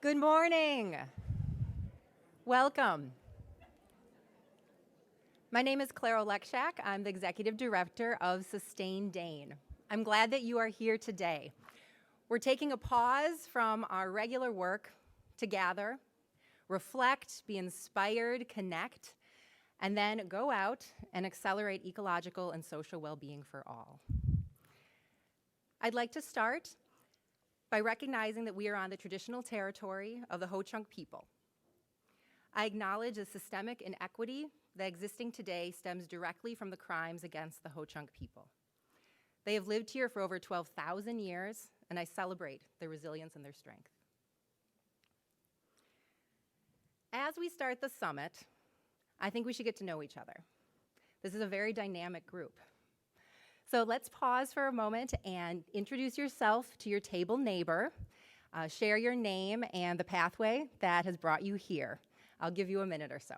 Good morning. Welcome. My name is Claire Olekshak. I'm the Executive Director of Sustain Dane. I'm glad that you are here today. We're taking a pause from our regular work to gather, reflect, be inspired, connect, and then go out and accelerate ecological and social well-being for all. I'd like to start by recognizing that we are on the traditional territory of the Ho-Chunk people. I acknowledge the systemic inequity that existing today stems directly from the crimes against the Ho-Chunk people. They have lived here for over 12,000 years, and I celebrate their resilience and their strength. As we start the summit, I think we should get to know each other. This is a very dynamic group. So let's pause for a moment and introduce yourself to your table neighbor. Share your name and the pathway that has brought you here. I'll give you a minute or so.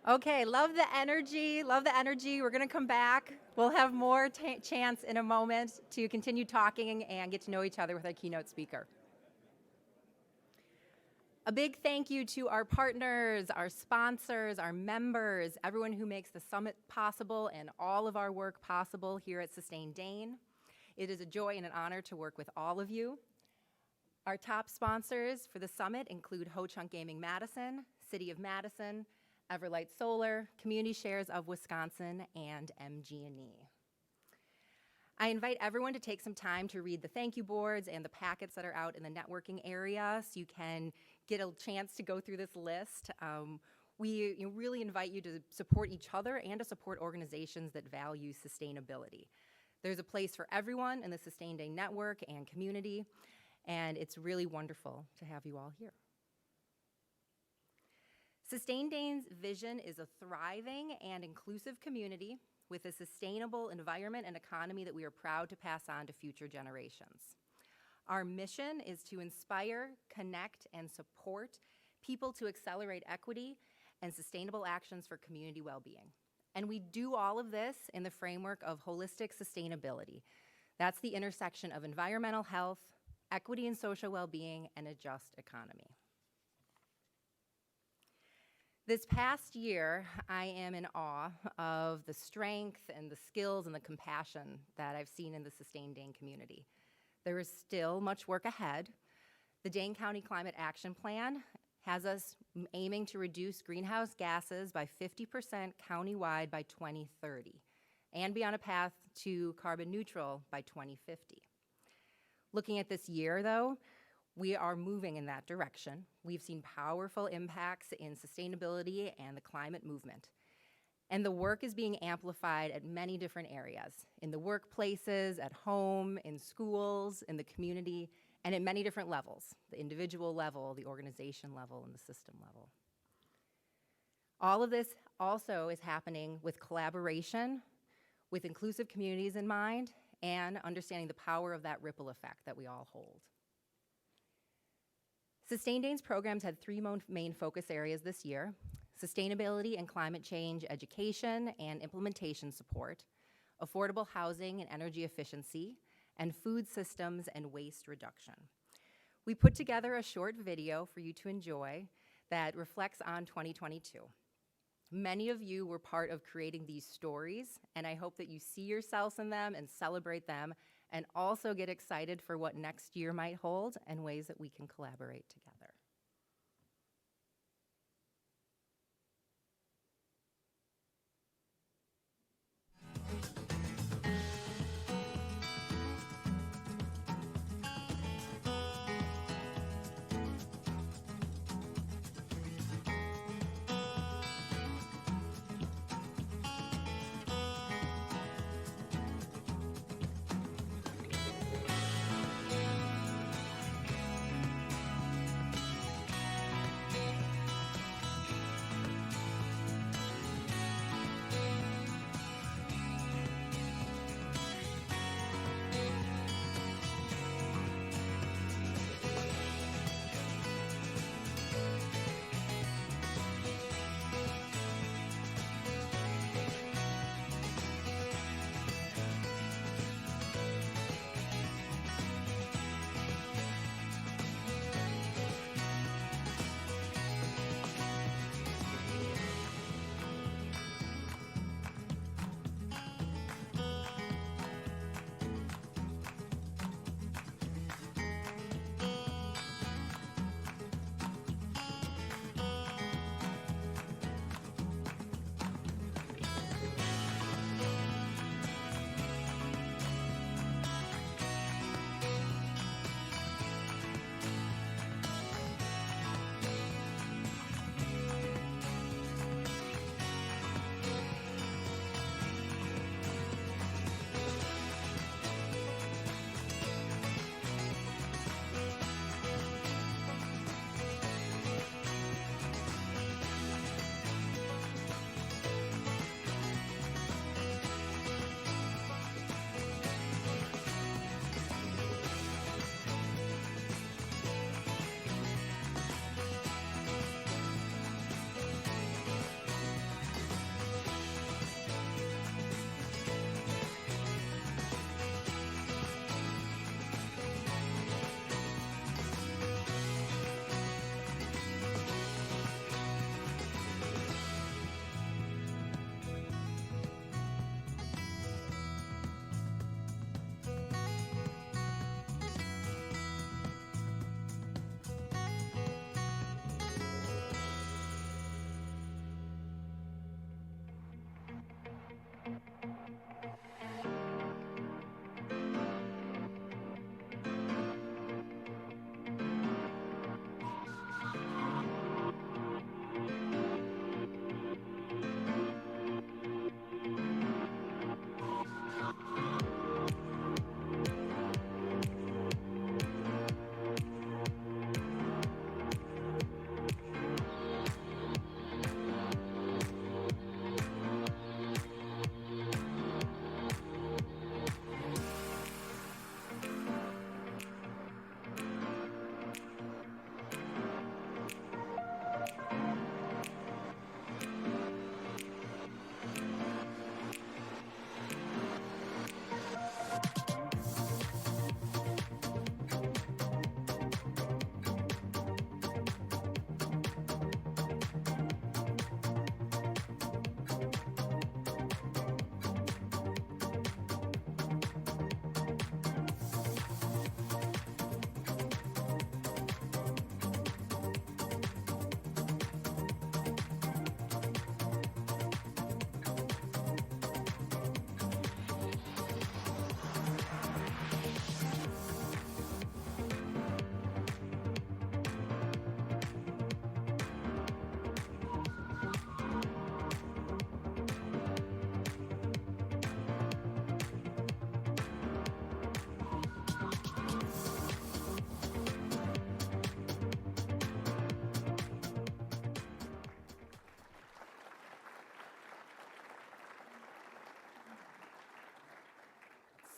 Okay, love the energy, love the energy. We're gonna come back. We'll have more chance in a moment to continue talking and get to know each other with our keynote speaker. A big thank you to our partners, our sponsors, our members, everyone who makes the summit possible and all of our work possible here at Sustain Dane. It is a joy and an honor to work with all of you. Our top sponsors for the summit include Ho-Chunk Gaming Madison, City of Madison, Everlight Solar, Community Shares of Wisconsin, and MG&E. I invite everyone to take some time to read the thank you boards and the packets that are out in the networking area so you can get a chance to go through this list. We really invite you to support each other and to support organizations that value sustainability. There's a place for everyone in the Sustain Dane network and community, and it's really wonderful to have you all here. Sustain Dane's vision is a thriving and inclusive community with a sustainable environment and economy that we are proud to pass on to future generations. Our mission is to inspire, connect, and support people to accelerate equity and sustainable actions for community well-being. And we do all of this in the framework of holistic sustainability. That's the intersection of environmental health, equity and social well-being, and a just economy. This past year, I am in awe of the strength and the skills and the compassion that I've seen in the Sustain Dane community. There is still much work ahead. The Dane County Climate Action Plan has us aiming to reduce greenhouse gases by 50% countywide by 2030 and be on a path to carbon neutral by 2050. Looking at this year, though, we are moving in that direction. We've seen powerful impacts in sustainability and the climate movement. And the work is being amplified at many different areas, in the workplaces, at home, in schools, in the community, and at many different levels, the individual level, the organization level, and the system level. All of this also is happening with collaboration, with inclusive communities in mind, and understanding the power of that ripple effect that we all hold. Sustain Dane's programs had three main focus areas this year: sustainability and climate change education and implementation support, affordable housing and energy efficiency, and food systems and waste reduction. We put together a short video for you to enjoy that reflects on 2022. Many of you were part of creating these stories, and I hope that you see yourselves in them and celebrate them, and also get excited for what next year might hold and ways that we can collaborate together.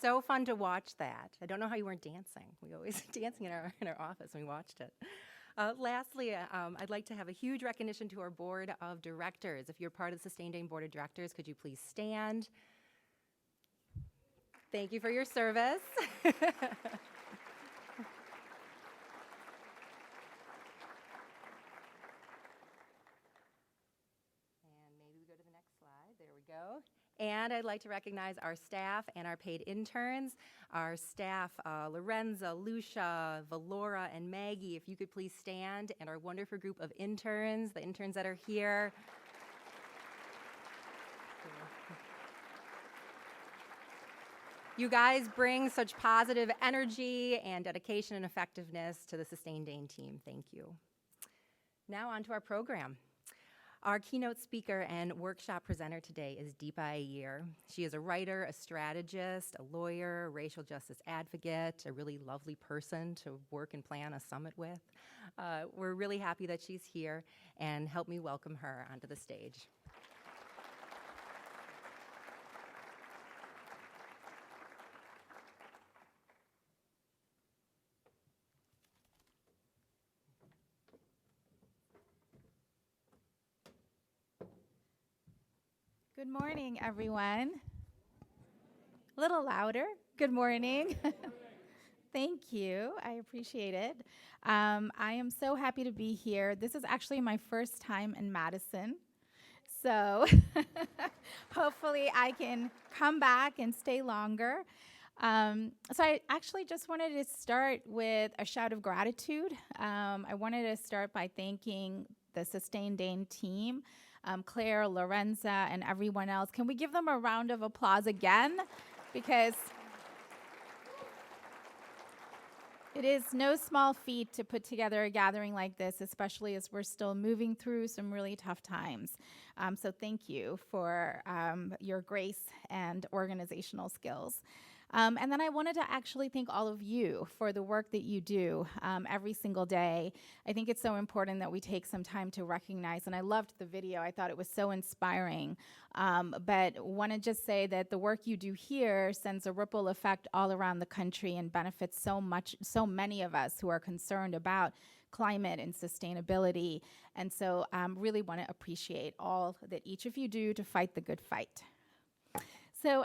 so fun to watch that. I don't know how you weren't dancing. We always dancing in our office when we watched it. Lastly, I'd like to have a huge recognition to our board of directors. If you're part of the Sustain Dane board of directors, could you please stand? Thank you for your service. And I'd like to recognize our staff and our paid interns. Our staff, Lorenza, Lucia, Valora, and Maggie, if you could please stand, and our wonderful group of interns, the interns that are here. You guys bring such positive energy and dedication and effectiveness to the Sustain Dane team. Thank you. Now on to our program. Our keynote speaker and workshop presenter today is Deepa Iyer. She is a writer, a strategist, a lawyer, a racial justice advocate, a really lovely person to work and plan a summit with. We're really happy that she's here, and help me welcome her onto the stage. Good morning, everyone. A little louder. Good morning. Thank you. I appreciate it. I am so happy to be here. This is actually my first time in Madison. So hopefully I can come back and stay longer. So I actually just wanted to start with a shout of gratitude. I wanted to start by thanking the Sustain Dane team. Claire, Lorenza, and everyone else. Can we give them a round of applause again? Because it is no small feat to put together a gathering like this, especially as we're still moving through some really tough times. So thank you for your grace and organizational skills. And then I wanted to actually thank all of you for the work that you do every single day. I think it's so important that we take some time to recognize, and I loved the video. I thought it was so inspiring. But want to just say that the work you do here sends a ripple effect all around the country and benefits so many of us who are concerned about climate and sustainability. And so really want to appreciate all that each of you do to fight the good fight. So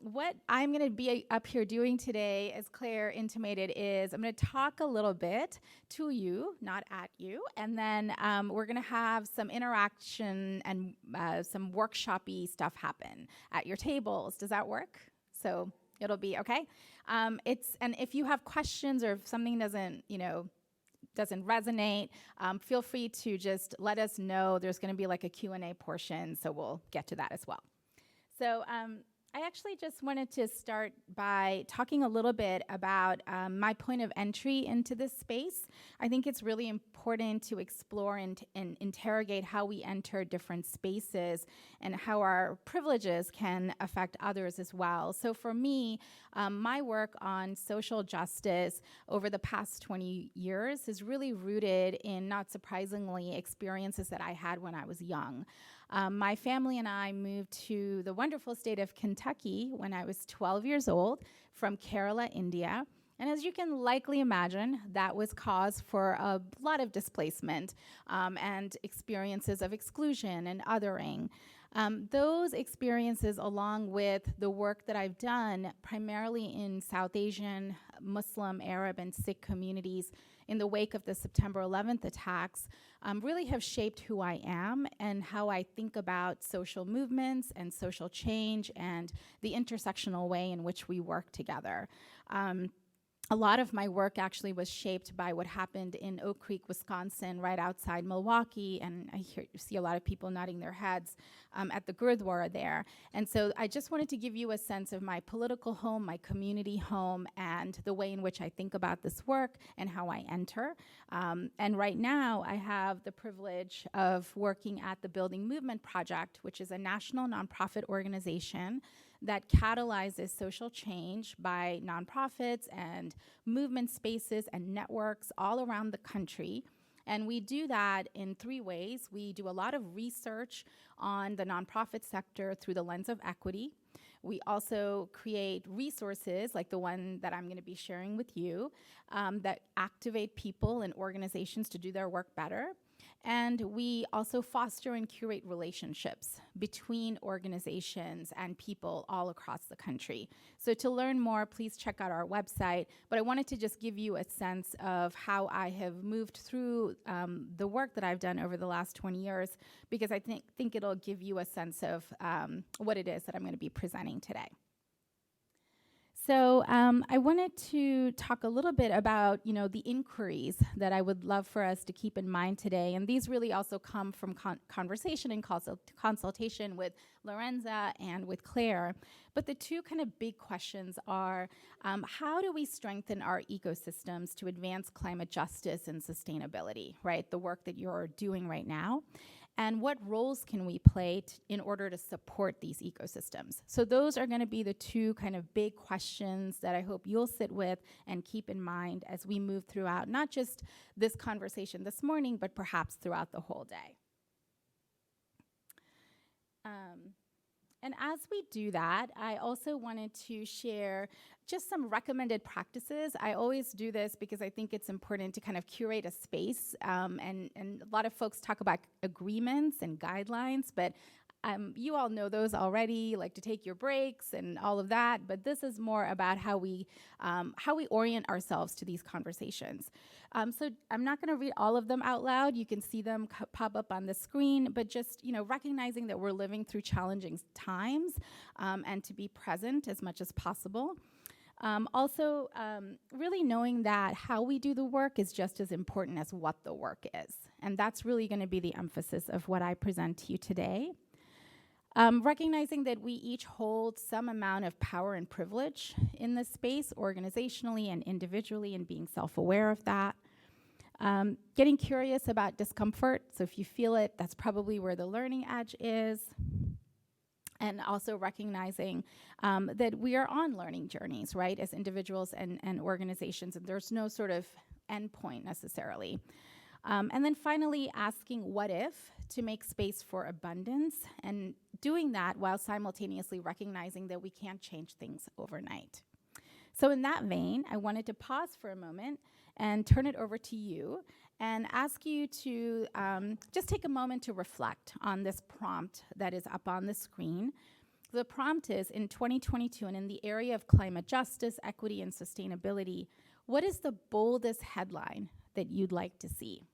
what I'm going to be up here doing today, as Claire intimated, is I'm going to talk a little bit to you, not at you, and then we're going to have some interaction and some workshop-y stuff happen at your tables. Does that work? So it'll be okay. And if you have questions or if something doesn't resonate, feel free to just let us know. There's going to be like a Q&A portion, so we'll get to that as well. So I actually just wanted to start by talking a little bit about my point of entry into this space. I think it's really important to explore and interrogate how we enter different spaces and how our privileges can affect others as well. So for me, my work on social justice over the past 20 years is really rooted in, not surprisingly, experiences that I had when I was young. My family and I moved to the wonderful state of Kentucky when I was 12 years old from Kerala, India. And as you can likely imagine, that was cause for a lot of displacement and experiences of exclusion and othering. Those experiences, along with the work that I've done primarily in South Asian, Muslim, Arab, and Sikh communities in the wake of the September 11th attacks, really have shaped who I am and how I think about social movements and social change and the intersectional way in which we work together. A lot of my work actually was shaped by what happened in Oak Creek, Wisconsin, right outside Milwaukee, and I see a lot of people nodding their heads at the Gurdwara there. And so I just wanted to give you a sense of my political home, my community home, and the way in which I think about this work and how I enter. And right now, I have the privilege of working at the Building Movement Project, which is a national nonprofit organization that catalyzes social change by nonprofits and movement spaces and networks all around the country. And we do that in three ways. We do a lot of research on the nonprofit sector through the lens of equity. We also create resources like the one that I'm going to be sharing with you that activate people and organizations to do their work better. And we also foster and curate relationships between organizations and people all across the country. So to learn more, please check out our website. But I wanted to just give you a sense of how I have moved through the work that I've done over the last 20 years, because I think it'll give you a sense of what it is that I'm going to be presenting today. So I wanted to talk a little bit about, the inquiries that I would love for us to keep in mind today. And these really also come from conversation and consultation with Lorenza and with Claire. But the two kind of big questions are, how do we strengthen our ecosystems to advance climate justice and sustainability, right? The work that you're doing right now. And what roles can we play in order to support these ecosystems? So those are going to be the two kind of big questions that I hope you'll sit with and keep in mind as we move throughout, not just this conversation this morning, but perhaps throughout the whole day. And as we do that, I also wanted to share just some recommended practices. I always do this because I think it's important to kind of curate a space. And a lot of folks talk about agreements and guidelines, but you all know those already, like to take your breaks and all of that. But this is more about how we orient ourselves to these conversations. So I'm not going to read all of them out loud. You can see them pop up on the screen, but just recognizing that we're living through challenging times and to be present as much as possible. Also, really knowing that how we do the work is just as important as what the work is. And that's really going to be the emphasis of what I present to you today. Recognizing that we each hold some amount of power and privilege in this space, organizationally and individually, and being self-aware of that. Getting curious about discomfort. So if you feel it, that's probably where the learning edge is. And also recognizing that we are on learning journeys, right, as individuals and organizations, and there's no sort of endpoint necessarily. And then finally, asking what if to make space for abundance, and doing that while simultaneously recognizing that we can't change things overnight. So in that vein, I wanted to pause for a moment and turn it over to you and ask you to just take a moment to reflect on this prompt that is up on the screen. The prompt is, in 2022 and in the area of climate justice, equity, and sustainability, what is the boldest headline that you'd like to see?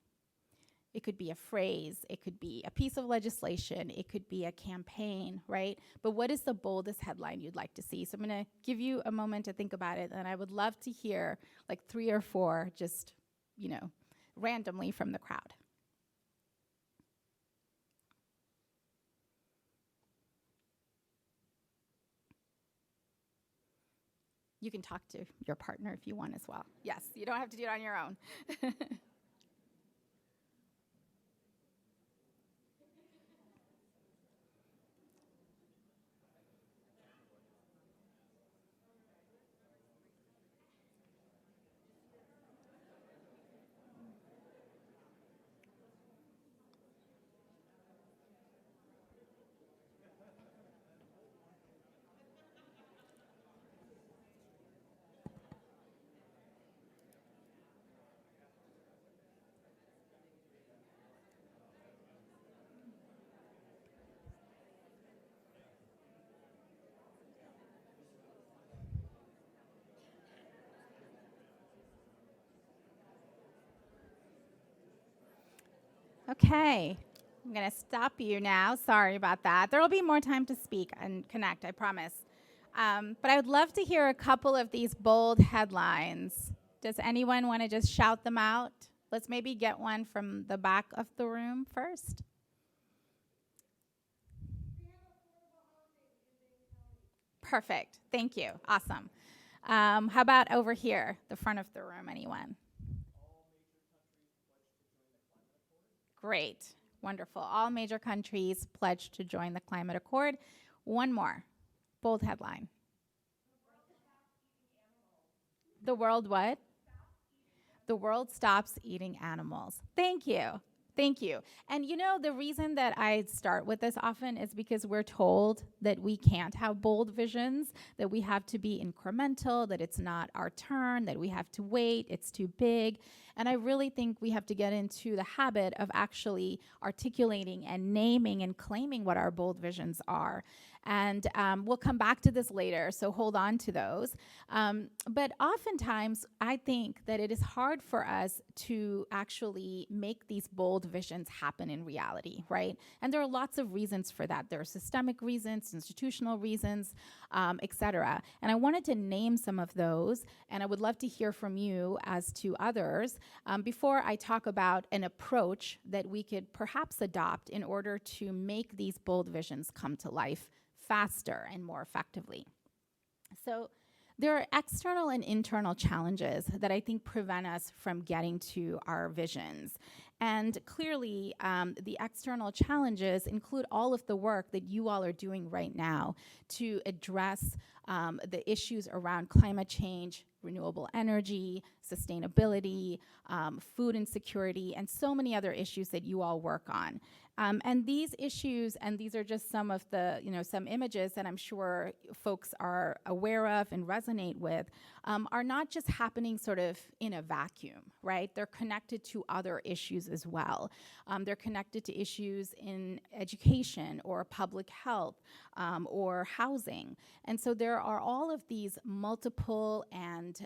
It could be a phrase, it could be a piece of legislation, it could be a campaign, right? But what is the boldest headline you'd like to see? So I'm going to give you a moment to think about it, and I would love to hear like 3 or 4 just, randomly from the crowd. You can talk to your partner if you want as well. Yes, you don't have to do it on your own. Okay, I'm going to stop you now. Sorry about that. There will be more time to speak and connect, I promise. But I would love to hear a couple of these bold headlines. Does anyone want to just shout them out? Let's maybe get one from the back of the room first. Perfect. Thank you. Awesome. How about over here, the front of the room, anyone? Great. Wonderful. All major countries pledged to join the climate accord. One more. Bold headline. The world what? The world stops eating animals. Thank you. Thank you. And you know, the reason that I start with this often is because we're told that we can't have bold visions, that we have to be incremental, that it's not our turn, that we have to wait, it's too big. And I really think we have to get into the habit of actually articulating and naming and claiming what our bold visions are. And we'll come back to this later, so hold on to those. But oftentimes, I think that it is hard for us to actually make these bold visions happen in reality, right? And there are lots of reasons for that. There are systemic reasons, institutional reasons, et cetera. And I wanted to name some of those, and I would love to hear from you as to others before I talk about an approach that we could perhaps adopt in order to make these bold visions come to life faster and more effectively. So there are external and internal challenges that I think prevent us from getting to our visions. And clearly, the external challenges include all of the work that you all are doing right now to address the issues around climate change, renewable energy, sustainability, food insecurity, and so many other issues that you all work on. And these issues, and these are just some of the, some images that I'm sure folks are aware of and resonate with, are not just happening sort of in a vacuum, right? They're connected to other issues as well. They're connected to issues in education or public health or housing. And so there are all of these multiple and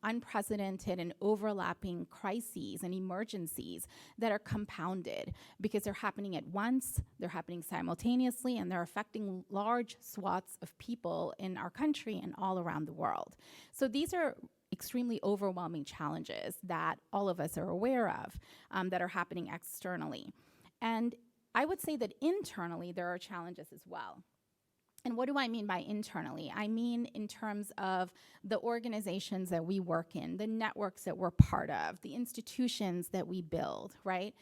unprecedented and overlapping crises and emergencies that are compounded because they're happening at once, they're happening simultaneously, and they're affecting large swaths of people in our country and all around the world. So these are extremely overwhelming challenges that all of us are aware of that are happening externally. And I would say that internally there are challenges as well. And what do I mean by internally? I mean in terms of the organizations that we work in, the networks that we're part of, the institutions that we build, right?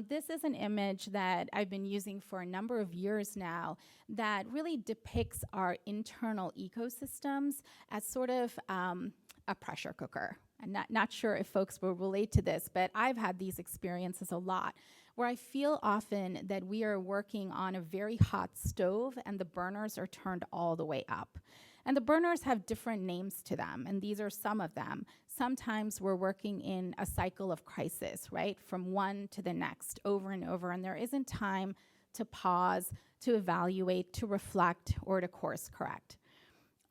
This is an image that I've been using for a number of years now that really depicts our internal ecosystems as sort of a pressure cooker. I'm not sure if folks will relate to this, but I've had these experiences a lot, where I feel often that we are working on a very hot stove and the burners are turned all the way up. And the burners have different names to them, and these are some of them. Sometimes we're working in a cycle of crisis, right? From one to the next, over and over, and there isn't time to pause, to evaluate, to reflect, or to course correct.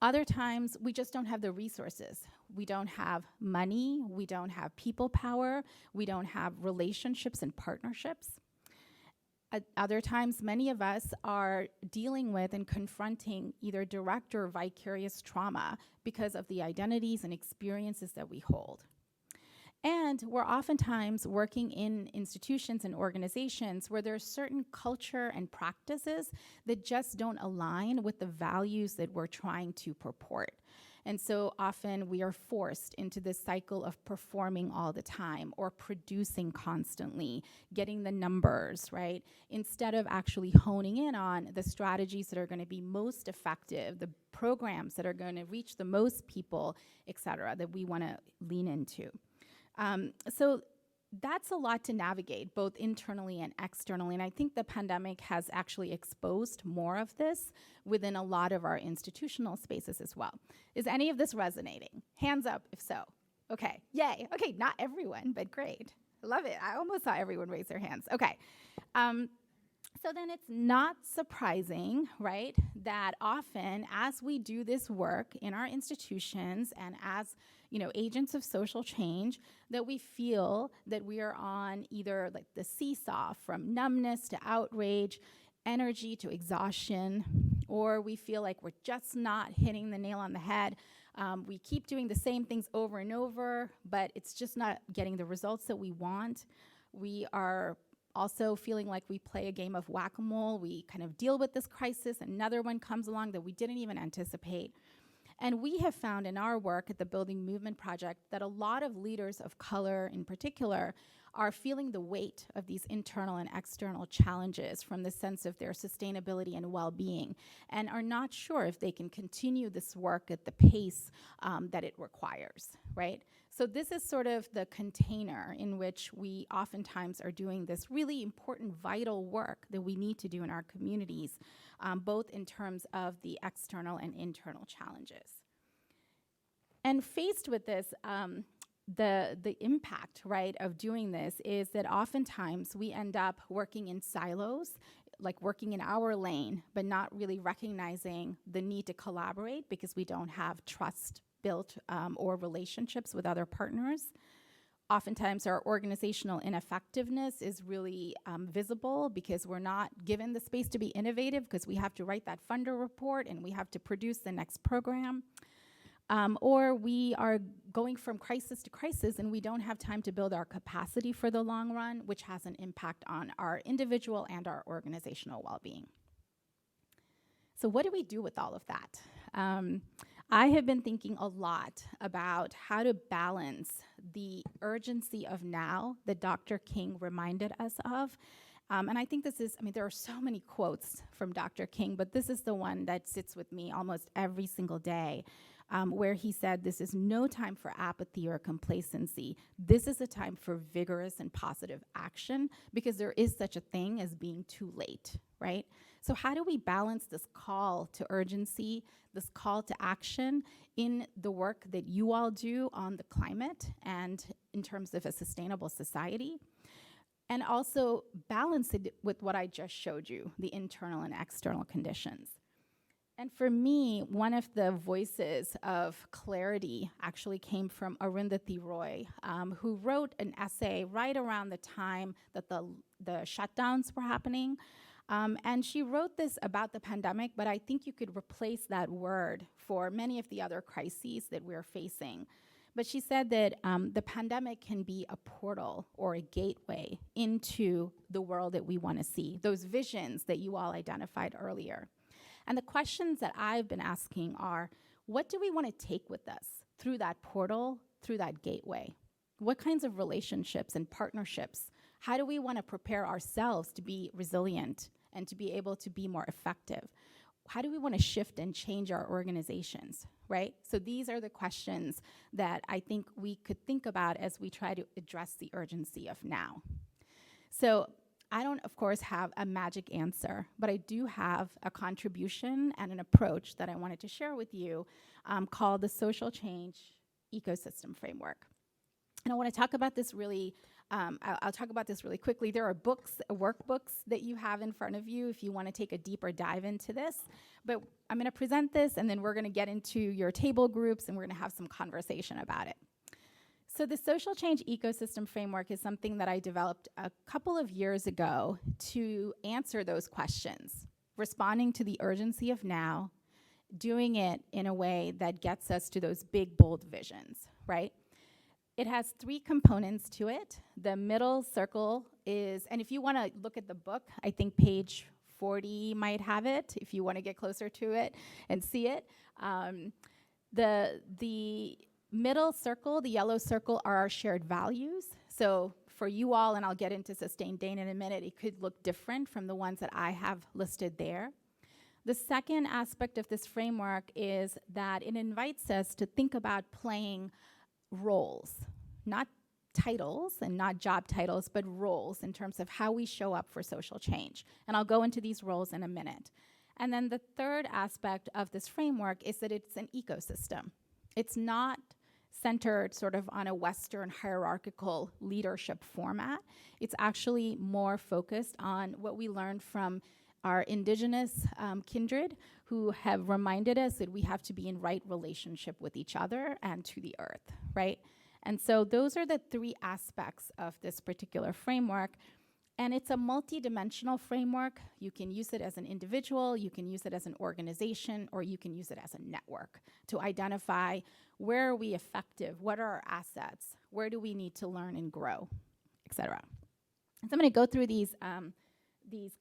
Other times, we just don't have the resources. We don't have money, we don't have people power, we don't have relationships and partnerships. Other times, many of us are dealing with and confronting either direct or vicarious trauma because of the identities and experiences that we hold. And we're oftentimes working in institutions and organizations where there's certain culture and practices that just don't align with the values that we're trying to purport. And so often we are forced into this cycle of performing all the time or producing constantly, getting the numbers, right? Instead of actually honing in on the strategies that are going to be most effective, the programs that are going to reach the most people, et cetera, that we want to lean into. So that's a lot to navigate, both internally and externally, and I think the pandemic has actually exposed more of this within a lot of our institutional spaces as well. Is any of this resonating? Hands up if so. Okay, yay. Okay, not everyone, but great. I love it. I almost saw everyone raise their hands. Okay. So then it's not surprising, right, that often as we do this work in our institutions and as agents of social change, that we feel that we are on either like the seesaw from numbness to outrage, energy to exhaustion, or we feel like we're just not hitting the nail on the head. We keep doing the same things over and over, but it's just not getting the results that we want. We are also feeling like we play a game of whack-a-mole. We kind of deal with this crisis, another one comes along that we didn't even anticipate. And we have found in our work at the Building Movement Project that a lot of leaders of color in particular are feeling the weight of these internal and external challenges from the sense of their sustainability and well-being, and are not sure if they can continue this work at the pace that it requires, right? So this is sort of the container in which we oftentimes are doing this really important, vital work that we need to do in our communities, both in terms of the external and internal challenges. And faced with this, the impact, right, of doing this is that oftentimes we end up working in silos, like working in our lane, but not really recognizing the need to collaborate because we don't have trust built or relationships with other partners. Oftentimes our organizational ineffectiveness is really visible because we're not given the space to be innovative because we have to write that funder report and we have to produce the next program. Or we are going from crisis to crisis and we don't have time to build our capacity for the long run, which has an impact on our individual and our organizational well-being. So what do we do with all of that? I have been thinking a lot about how to balance the urgency of now that Dr. King reminded us of. And I think this is, there are so many quotes from Dr. King, but this is the one that sits with me almost every single day, where he said, this is no time for apathy or complacency. This is a time for vigorous and positive action because there is such a thing as being too late, right? So how do we balance this call to urgency, this call to action in the work that you all do on the climate and in terms of a sustainable society? And also balance it with what I just showed you, the internal and external conditions. And for me, one of the voices of clarity actually came from Arundhati Roy, who wrote an essay right around the time that the shutdowns were happening. And she wrote this about the pandemic, but I think you could replace that word for many of the other crises that we're facing. But she said that the pandemic can be a portal or a gateway into the world that we want to see, those visions that you all identified earlier. And the questions that I've been asking are, what do we want to take with us through that portal, through that gateway? What kinds of relationships and partnerships? How do we want to prepare ourselves to be resilient and to be able to be more effective? How do we want to shift and change our organizations, right? So these are the questions that I think we could think about as we try to address the urgency of now. So I don't, of course, have a magic answer, but I do have a contribution and an approach that I wanted to share with you called the Social Change Ecosystem Framework. And I want to talk about this really, I'll talk about this really quickly. There are books, workbooks that you have in front of you if you want to take a deeper dive into this. But I'm going to present this, and then we're going to get into your table groups, and we're going to have some conversation about it. So the Social Change Ecosystem Framework is something that I developed a couple of years ago to answer those questions, responding to the urgency of now, doing it in a way that gets us to those big, bold visions, right? It has 3 components to it. The middle circle is, and if you want to look at the book, I think page 40 might have it, if you want to get closer to it and see it. The middle circle, the yellow circle, are our shared values. So for you all, and I'll get into Sustain Dane in a minute, it could look different from the ones that I have listed there. The second aspect of this framework is that it invites us to think about playing roles, not titles and not job titles, but roles in terms of how we show up for social change. And I'll go into these roles in a minute. And then the third aspect of this framework is that it's an ecosystem. It's not centered sort of on a Western hierarchical leadership format. It's actually more focused on what we learned from our indigenous kindred, who have reminded us that we have to be in right relationship with each other and to the earth, right? And so those are the 3 aspects of this particular framework. And it's a multi-dimensional framework. You can use it as an individual, you can use it as an organization, or you can use it as a network to identify where are we effective, what are our assets, where do we need to learn and grow, et cetera. So I'm going to go through these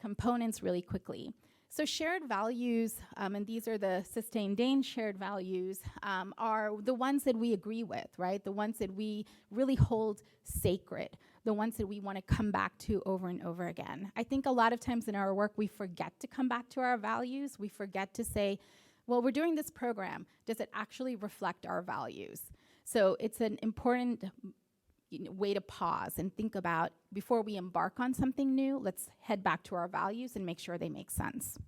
components really quickly. So shared values, and these are the Sustain Dane shared values, are the ones that we agree with, right? The ones that we really hold sacred. the ones that we want to come back to over and over again. I think a lot of times in our work, we forget to come back to our values. We forget to say, well, we're doing this program. Does it actually reflect our values? So it's an important way to pause and think about, before we embark on something new, let's head back to our values and make sure they make sense.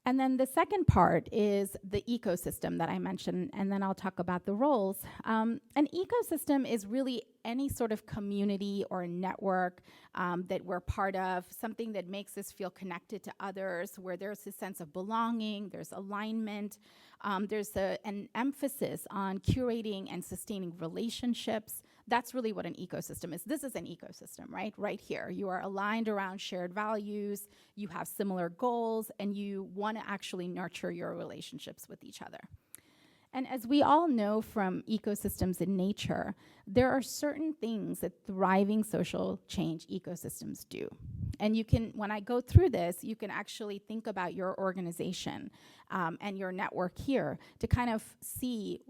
And then the second part is the ecosystem that I mentioned, and then I'll talk about the roles. An ecosystem is really any sort of community or network that we're part of, something that makes us feel connected to others, where there's a sense of belonging, there's alignment, there's an emphasis on curating and sustaining relationships. That's really what an ecosystem is. This is an ecosystem, right? Right here. You are aligned around shared values, you have similar goals, and you want to actually nurture your relationships with each other. And as we all know from ecosystems in nature, there are certain things that thriving social change ecosystems do. And you can, when I go through this, you can actually think about your organization and your network here to kind of see,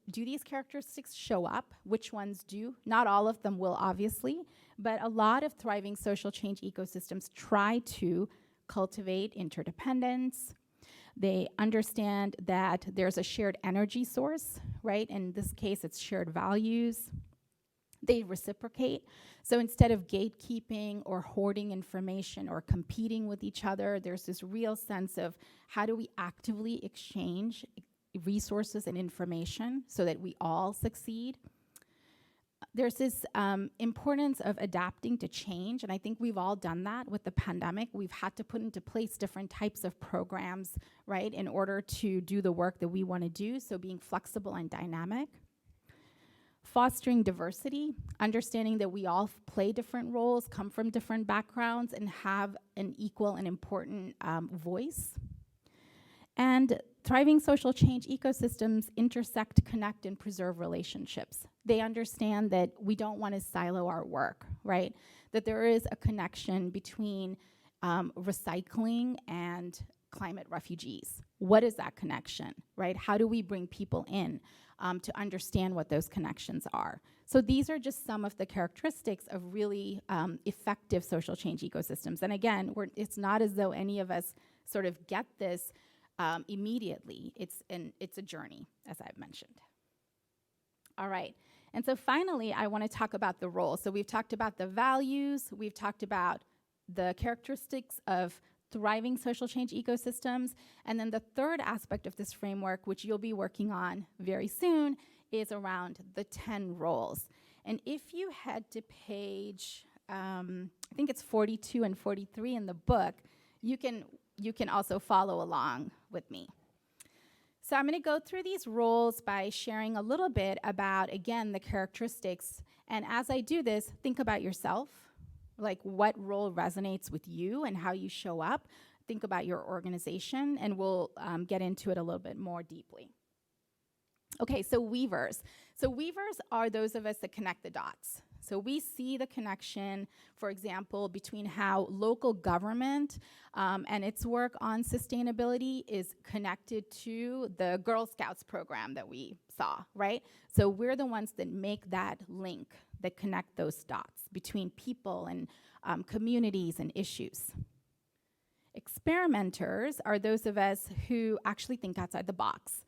do these characteristics show up? Which ones do? Not all of them will, obviously, but a lot of thriving social change ecosystems try to cultivate interdependence. They understand that there's a shared energy source, right? In this case, it's shared values. They reciprocate. So instead of gatekeeping or hoarding information or competing with each other, there's this real sense of how do we actively exchange resources and information so that we all succeed. There's this importance of adapting to change, and I think we've all done that with the pandemic. We've had to put into place different types of programs, right, in order to do the work that we want to do, so being flexible and dynamic. Fostering diversity, understanding that we all play different roles, come from different backgrounds, and have an equal and important voice. And thriving social change ecosystems intersect, connect, and preserve relationships. They understand that we don't want to silo our work, right? That there is a connection between recycling and climate refugees. What is that connection, right? How do we bring people in to understand what those connections are? So these are just some of the characteristics of really effective social change ecosystems. And again, it's not as though any of us sort of get this immediately. It's a journey, as I've mentioned. All right, and so finally, I want to talk about the roles. So we've talked about the values, we've talked about the characteristics of thriving social change ecosystems, and then the third aspect of this framework, which you'll be working on very soon, is around the 10 roles. And if you head to page, I think it's 42 and 43 in the book, you can also follow along with me. So I'm going to go through these roles by sharing a little bit about, again, the characteristics. And as I do this, think about yourself, like what role resonates with you and how you show up. Think about your organization, and we'll get into it a little bit more deeply. Okay, so weavers. So weavers are those of us that connect the dots. So we see the connection, for example, between how local government and its work on sustainability is connected to the Girl Scouts program that we saw, right? So we're the ones that make that link, that connect those dots between people and communities and issues. Experimenters are those of us who actually think outside the box.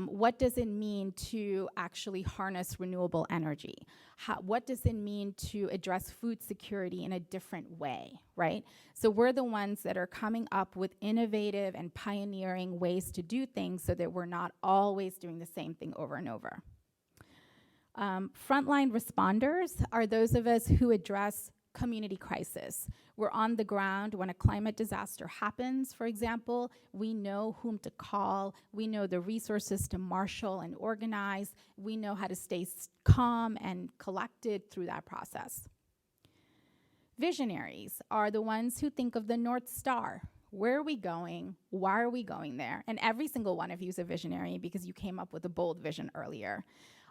What does it mean to actually harness renewable energy? What does it mean to address food security in a different way, right? So we're the ones that are coming up with innovative and pioneering ways to do things so that we're not always doing the same thing over and over. Frontline responders are those of us who address community crisis. We're on the ground when a climate disaster happens, for example. We know whom to call. We know the resources to marshal and organize. We know how to stay calm and collected through that process. Visionaries are the ones who think of the North Star. Where are we going? Why are we going there? And every single one of you is a visionary because you came up with a bold vision earlier.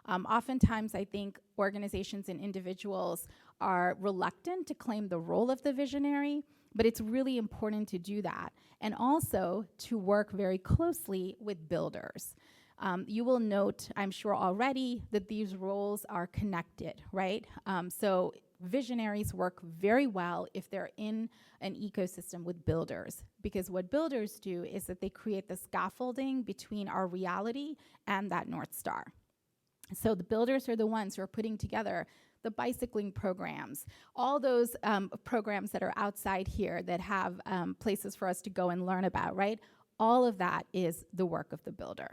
Oftentimes, I think organizations and individuals are reluctant to claim the role of the visionary, but it's really important to do that, and also to work very closely with builders. You will note, I'm sure already, that these roles are connected, right? So visionaries work very well if they're in an ecosystem with builders, because what builders do is that they create the scaffolding between our reality and that North Star. So the builders are the ones who are putting together the bicycling programs, all those programs that are outside here that have places for us to go and learn about, right? All of that is the work of the builder.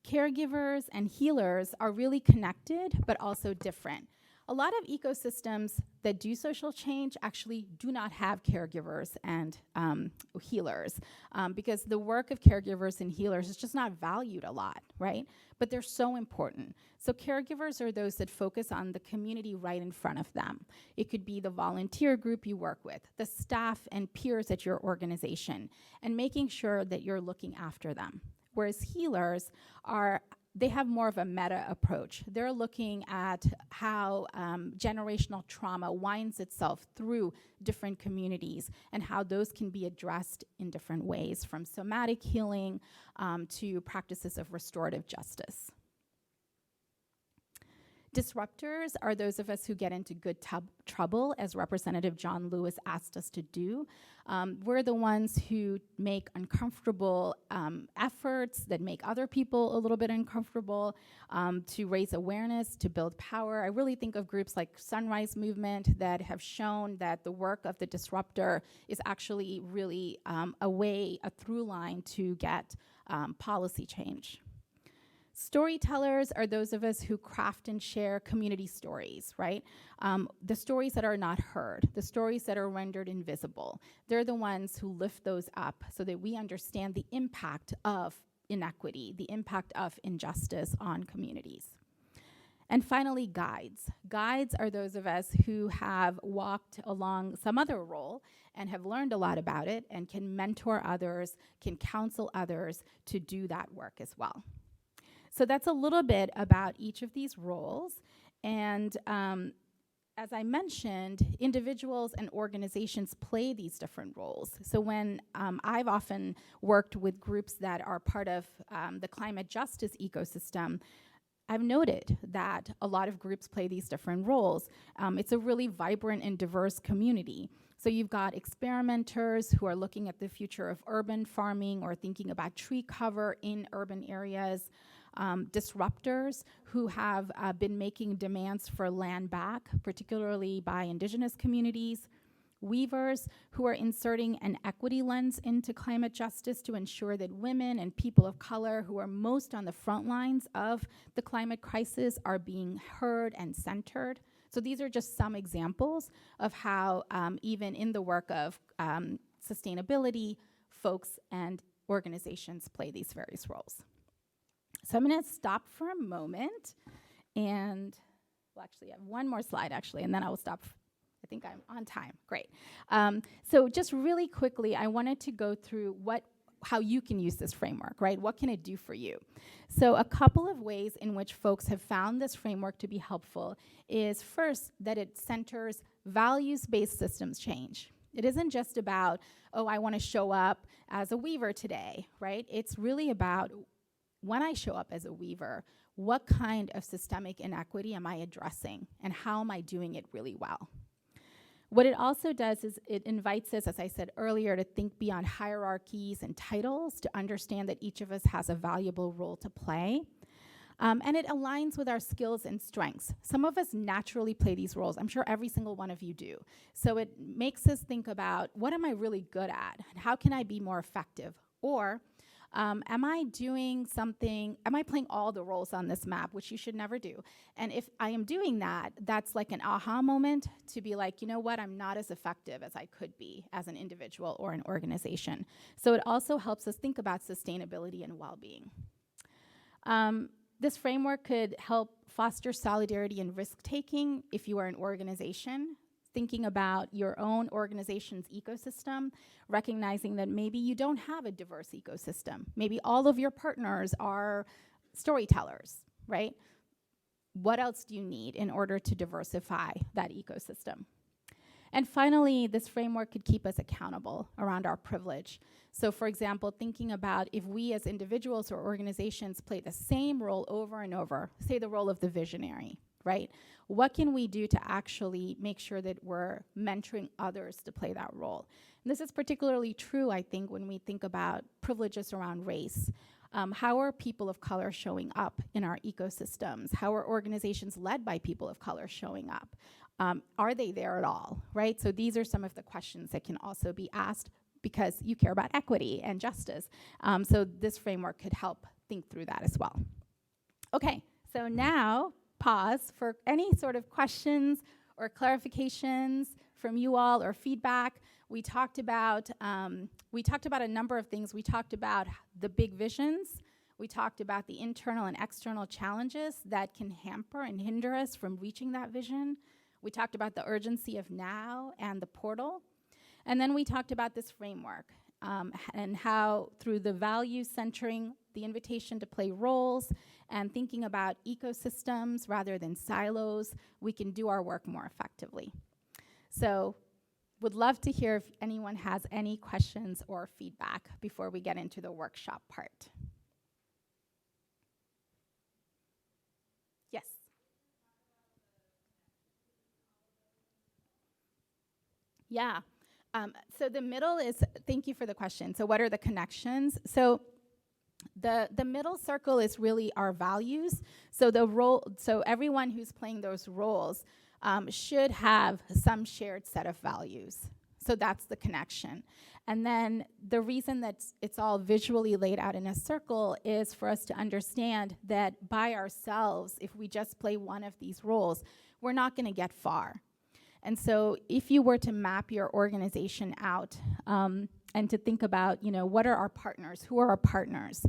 Caregivers and healers are really connected, but also different. A lot of ecosystems that do social change actually do not have caregivers and healers because the work of caregivers and healers is just not valued a lot, right? But they're so important. So caregivers are those that focus on the community right in front of them. It could be the volunteer group you work with, the staff and peers at your organization, and making sure that you're looking after them. Whereas healers they have more of a meta approach. They're looking at how generational trauma winds itself through different communities and how those can be addressed in different ways, from somatic healing to practices of restorative justice. Disruptors are those of us who get into good trouble, as Representative John Lewis asked us to do. We're the ones who make uncomfortable efforts that make other people a little bit uncomfortable to raise awareness, to build power. I really think of groups like Sunrise Movement that have shown that the work of the disruptor is actually really a through line to get policy change. Storytellers are those of us who craft and share community stories, right? The stories that are not heard, the stories that are rendered invisible. They're the ones who lift those up so that we understand the impact of inequity, the impact of injustice on communities. And finally, guides. Guides are those of us who have walked along some other role and have learned a lot about it and can mentor others, can counsel others to do that work as well. So that's a little bit about each of these roles. And as I mentioned, individuals and organizations play these different roles. So when I've often worked with groups that are part of the climate justice ecosystem, I've noted that a lot of groups play these different roles. It's a really vibrant and diverse community. So you've got experimenters who are looking at the future of urban farming or thinking about tree cover in urban areas. Disruptors who have been making demands for land back, particularly by indigenous communities. Weavers who are inserting an equity lens into climate justice to ensure that women and people of color who are most on the front lines of the climate crisis are being heard and centered. So these are just some examples of how even in the work of sustainability, folks and organizations play these various roles. So I'm going to stop for a moment and, well, actually, I have one more slide, actually, and then I will stop. I think I'm on time. Great. So just really quickly, I wanted to go through how you can use this framework, right? What can it do for you? So a couple of ways in which folks have found this framework to be helpful is, first, that it centers values-based systems change. It isn't just about, oh, I want to show up as a weaver today, right? It's really about, when I show up as a weaver, what kind of systemic inequity am I addressing, and how am I doing it really well? What it also does is it invites us, as I said earlier, to think beyond hierarchies and titles, to understand that each of us has a valuable role to play. And it aligns with our skills and strengths. Some of us naturally play these roles. I'm sure every single one of you do. So it makes us think about, what am I really good at? And how can I be more effective? Or am I playing all the roles on this map, which you should never do? And if I am doing that, that's like an aha moment to be like, you know what, I'm not as effective as I could be as an individual or an organization. So it also helps us think about sustainability and well-being. This framework could help foster solidarity and risk-taking if you are an organization, thinking about your own organization's ecosystem, recognizing that maybe you don't have a diverse ecosystem. Maybe all of your partners are storytellers, right? What else do you need in order to diversify that ecosystem? And finally, this framework could keep us accountable around our privilege. So for example, thinking about if we as individuals or organizations play the same role over and over, say the role of the visionary, right? What can we do to actually make sure that we're mentoring others to play that role? And this is particularly true, I think, when we think about privileges around race. How are people of color showing up in our ecosystems? How are organizations led by people of color showing up? Are they there at all, right? So these are some of the questions that can also be asked because you care about equity and justice. So this framework could help think through that as well. Okay, so now pause for any sort of questions or clarifications from you all or feedback. We talked about a number of things. We talked about the big visions. We talked about the internal and external challenges that can hamper and hinder us from reaching that vision. We talked about the urgency of now and the portal. And then we talked about this framework and how through the value centering, the invitation to play roles, and thinking about ecosystems rather than silos, we can do our work more effectively. So would love to hear if anyone has any questions or feedback before we get into the workshop part. Yes. Yeah. So the middle is, thank you for the question. So what are the connections? So the middle circle is really our values. So so everyone who's playing those roles should have some shared set of values. So that's the connection. And then the reason that it's all visually laid out in a circle is for us to understand that by ourselves, if we just play one of these roles, we're not going to get far. And so if you were to map your organization out and to think about, what are our partners? Who are our partners?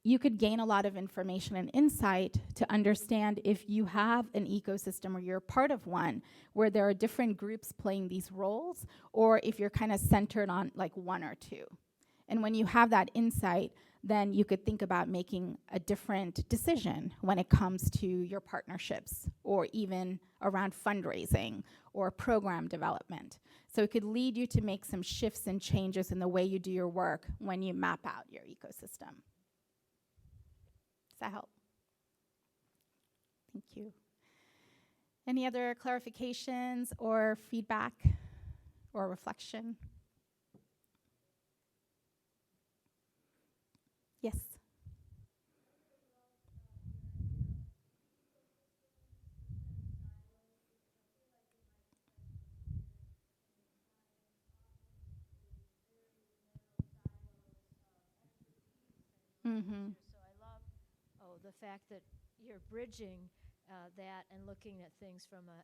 You could gain a lot of information and insight to understand if you have an ecosystem or you're part of one where there are different groups playing these roles, or if you're kind of centered on like one or two. And when you have that insight, then you could think about making a different decision when it comes to your partnerships or even around fundraising or program development. So it could lead you to make some shifts and changes in the way you do your work when you map out your ecosystem. Does that help? Thank you. Any other clarifications or feedback or reflection? Yes. Mm-hmm. So I love the fact that you're bridging that and looking at things from a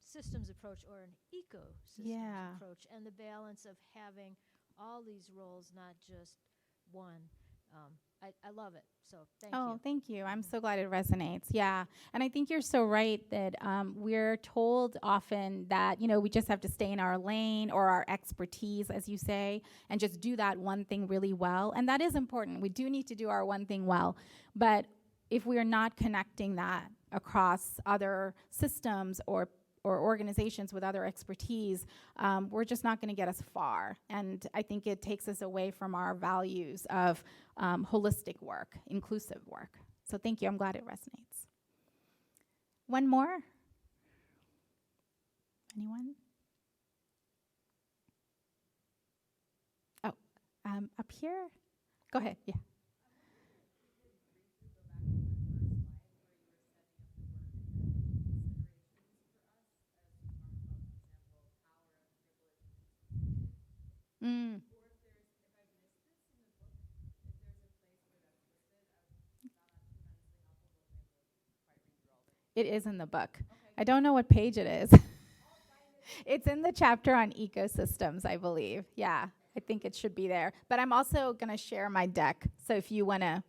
systems approach or an ecosystems approach, and the balance of having all these roles, not just one. I love it. So thank you. Oh, thank you. I'm so glad it resonates. Yeah. And I think you're so right that we're told often that, we just have to stay in our lane or our expertise, as you say, and just do that one thing really well. And that is important. We do need to do our one thing well. But if we are not connecting that across other systems or organizations with other expertise, we're just not going to get us far. And I think it takes us away from our values of holistic work, inclusive work. So thank you. I'm glad it resonates. One more? Anyone? Oh, up here? Go ahead. Yeah. Mm. It is in the book. Okay. I don't know what page it is. It's in the chapter on ecosystems, I believe. Yeah, I think it should be there. But I'm also going to share my deck. So if you want to,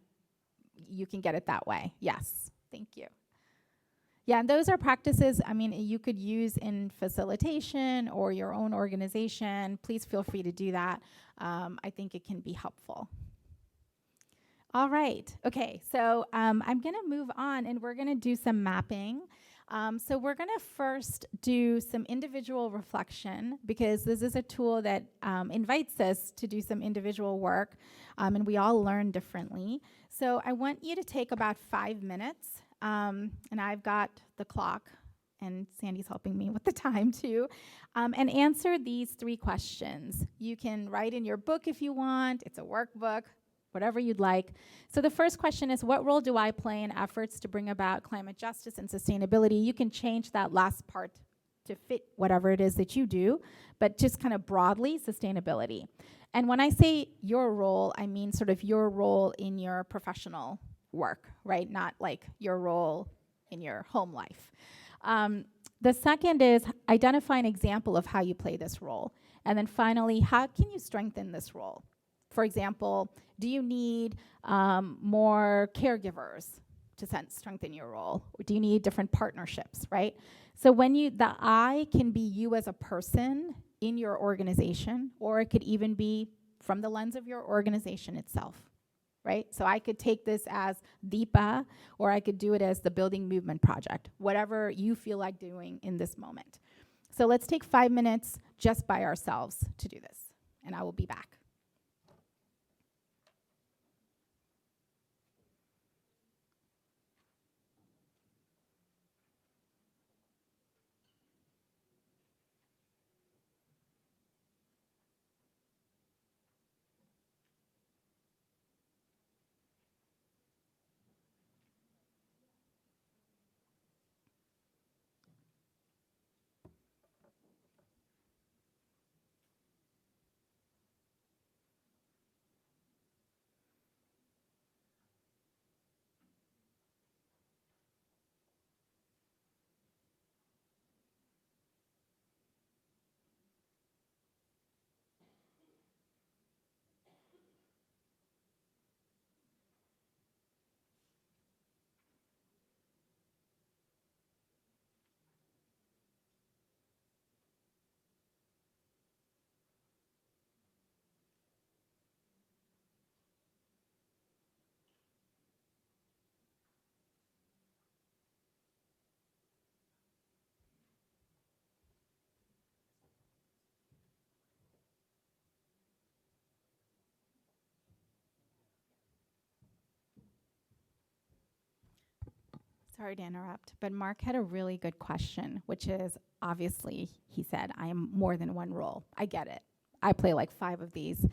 you can get it that way. Yes. Thank you. Yeah, and those are practices, you could use in facilitation or your own organization. Please feel free to do that. I think it can be helpful. All right. Okay, so I'm going to move on, and we're going to do some mapping. So we're going to first do some individual reflection because this is a tool that invites us to do some individual work, and we all learn differently. So I want you to take about 5 minutes, and I've got the clock, and Sandy's helping me with the time too, and answer these 3 questions. You can write in your book if you want. It's a workbook, whatever you'd like. So the first question is, what role do I play in efforts to bring about climate justice and sustainability? You can change that last part to fit whatever it is that you do, but just kind of broadly, sustainability. And when I say your role, I mean sort of your role in your professional work, right? Not like your role in your home life. The second is identify an example of how you play this role. And then finally, how can you strengthen this role? For example, do you need more caregivers to strengthen your role? Or do you need different partnerships, right? So the I can be you as a person in your organization, or it could even be from the lens of your organization itself, right? So I could take this as Deepa, or I could do it as the Building Movement Project, whatever you feel like doing in this moment. So let's take 5 minutes just by ourselves to do this, and I will be back. Sorry to interrupt, but Mark had a really good question, which is obviously, he said, I am more than one role. I get it. I play like 5 of these.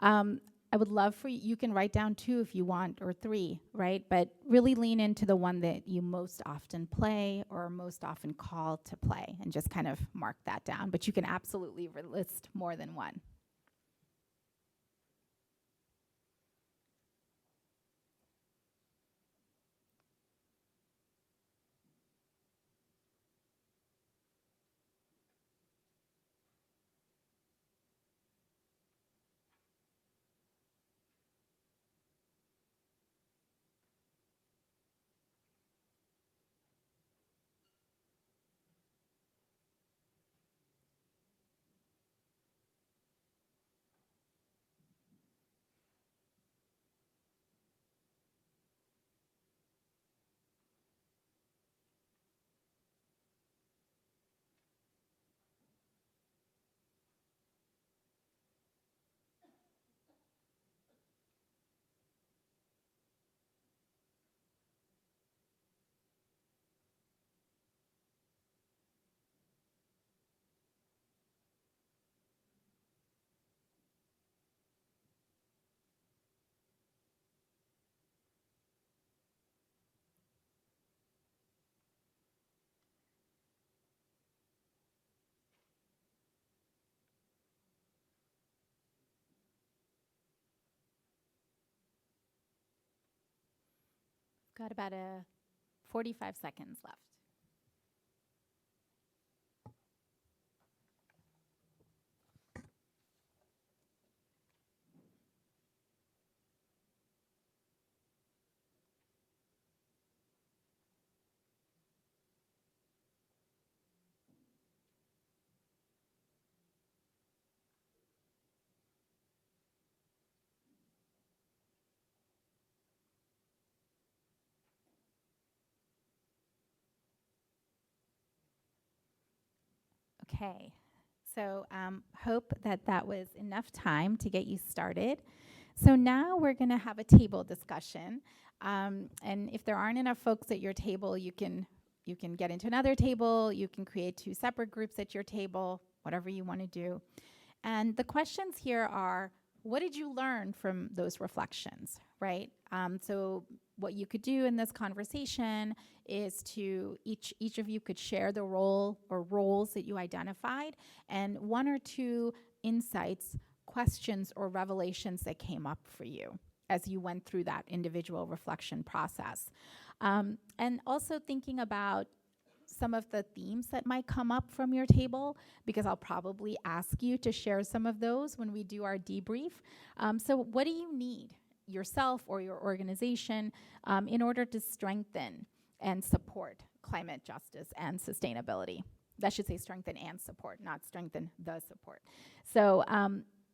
I would love for you can write down 2 if you want, or 3, right? But really lean into the one that you most often play or most often call to play and just kind of mark that down. But you can absolutely list more than one. Got about 45 seconds left. Okay, so hope that that was enough time to get you started. So now we're going to have a table discussion, and if there aren't enough folks at your table, you can get into another table, you can create 2 separate groups at your table, whatever you want to do. And the questions here are, what did you learn from those reflections, right? So what you could do in this conversation is to each of you could share the role or roles that you identified and 1 or 2 insights, questions, or revelations that came up for you as you went through that individual reflection process. And also thinking about some of the themes that might come up from your table, because I'll probably ask you to share some of those when we do our debrief. So what do you need yourself or your organization in order to strengthen and support climate justice and sustainability? That should say strengthen and support, not strengthen the support. So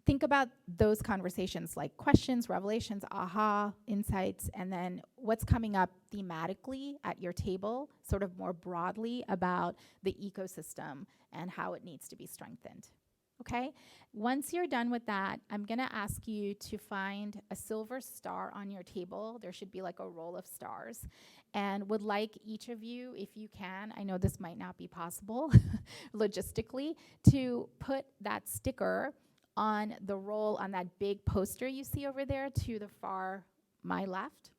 think about those conversations, like questions, revelations, aha, insights, and then what's coming up thematically at your table, sort of more broadly about the ecosystem and how it needs to be strengthened. Okay? Once you're done with that, I'm going to ask you to find a silver star on your table. There should be like a roll of stars. And would like each of you, if you can, I know this might not be possible logistically, to put that sticker on the roll on that big poster you see over there to the far my left,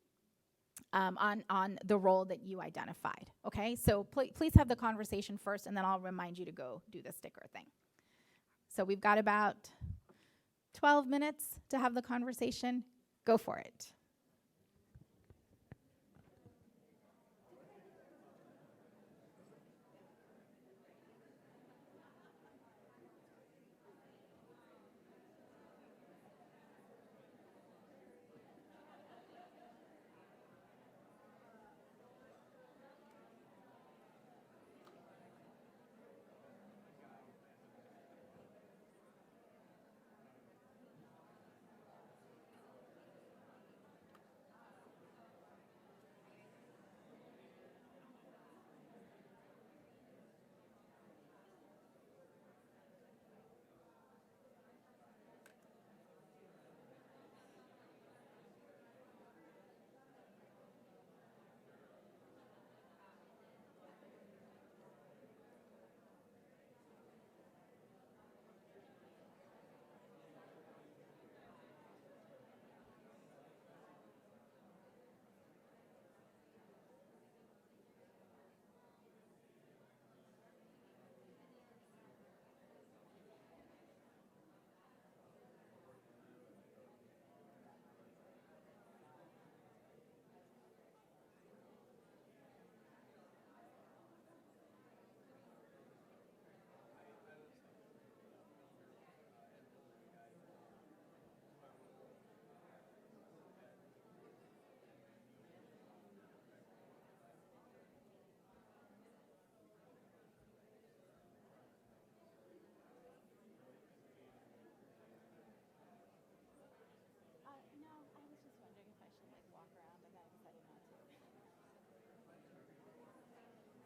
on the role that you identified. Okay, so please have the conversation first, and then I'll remind you to go do the sticker thing. So we've got about 12 minutes to have the conversation. Go for it.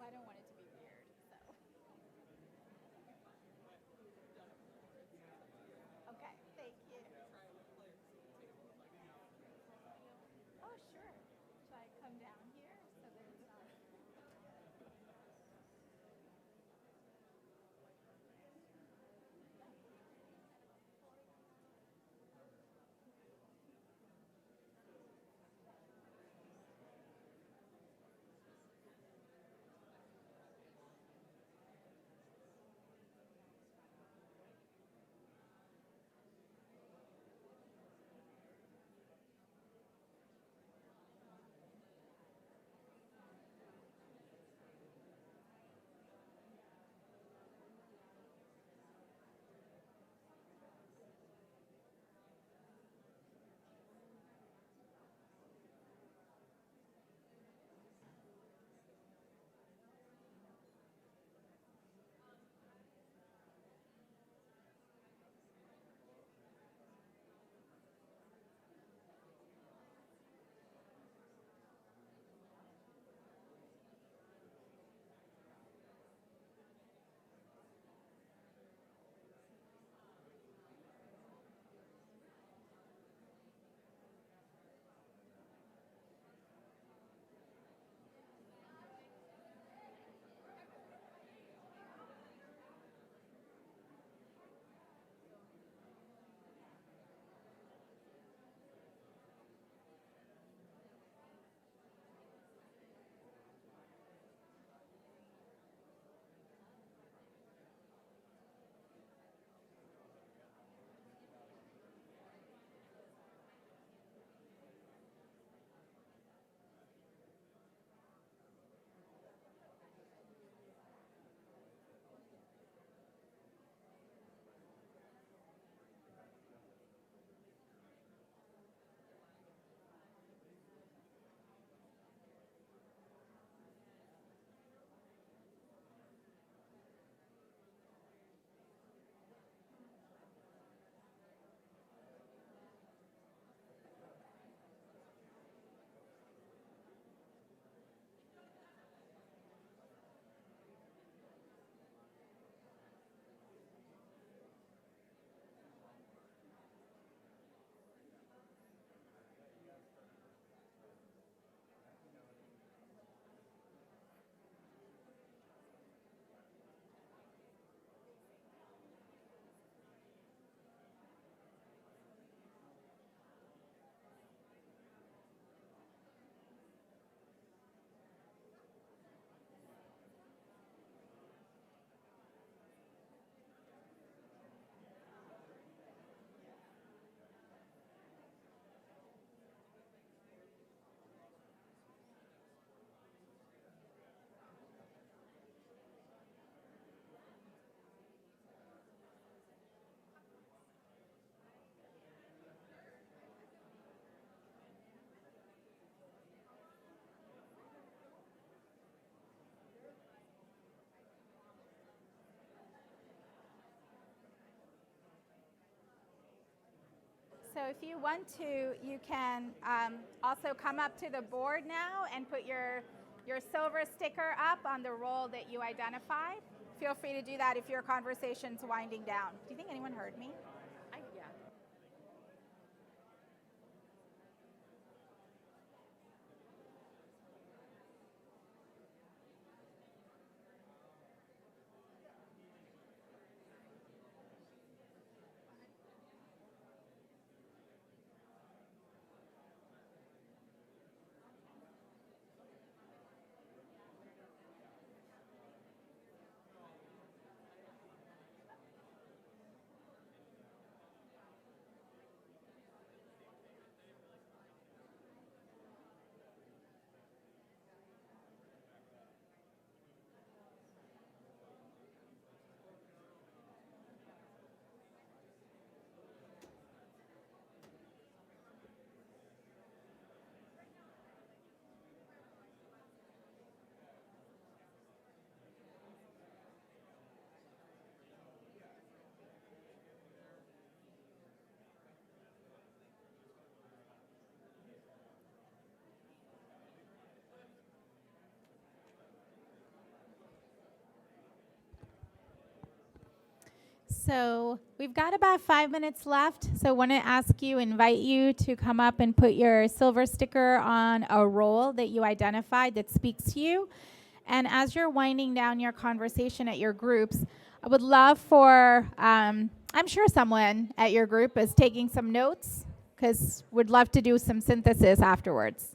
I don't want it to be weird, so. Okay, thank you. Oh, sure. Should I come down here so there's So if you want to, you can also come up to the board now and put your silver sticker up on the role that you identified. Feel free to do that if your conversation's winding down. Do you think anyone heard me? Yeah. So we've got about 5 minutes left. So I want to invite you to come up and put your silver sticker on a role that you identified that speaks to you. And as you're winding down your conversation at your groups, I would love for, I'm sure someone at your group is taking some notes because we'd love to do some synthesis afterwards.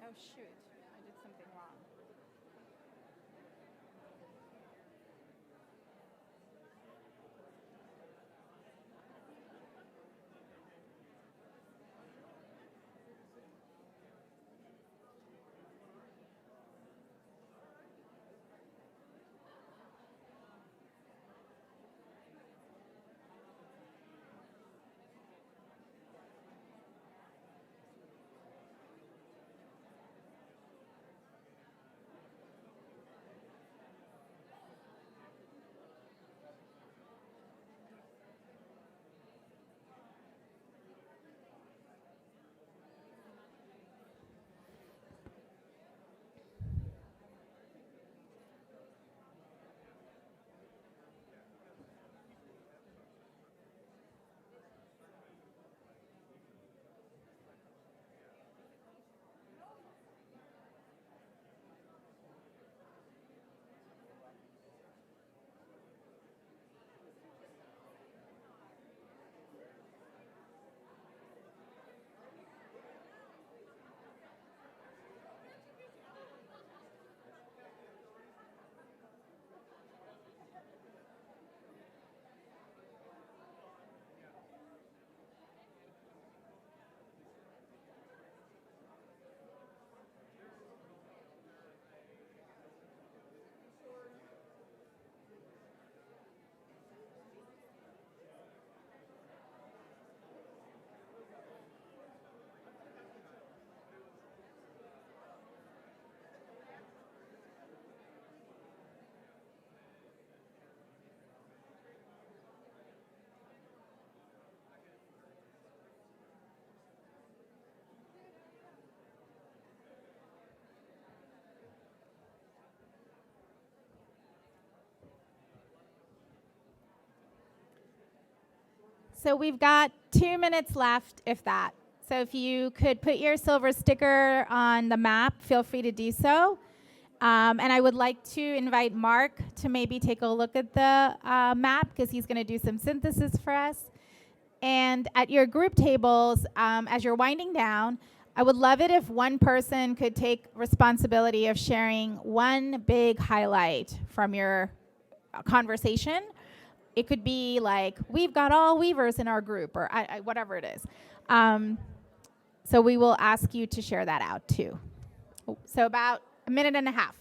Oh, shoot. I did something wrong. So we've got 2 minutes left, if that. So if you could put your silver sticker on the map, feel free to do so. And I would like to invite Mark to maybe take a look at the map, because he's going to do some synthesis for us. And at your group tables, as you're winding down, I would love it if one person could take responsibility of sharing one big highlight from your conversation. It could be like, we've got all weavers in our group, or whatever it is. So we will ask you to share that out too. So about a minute and a half.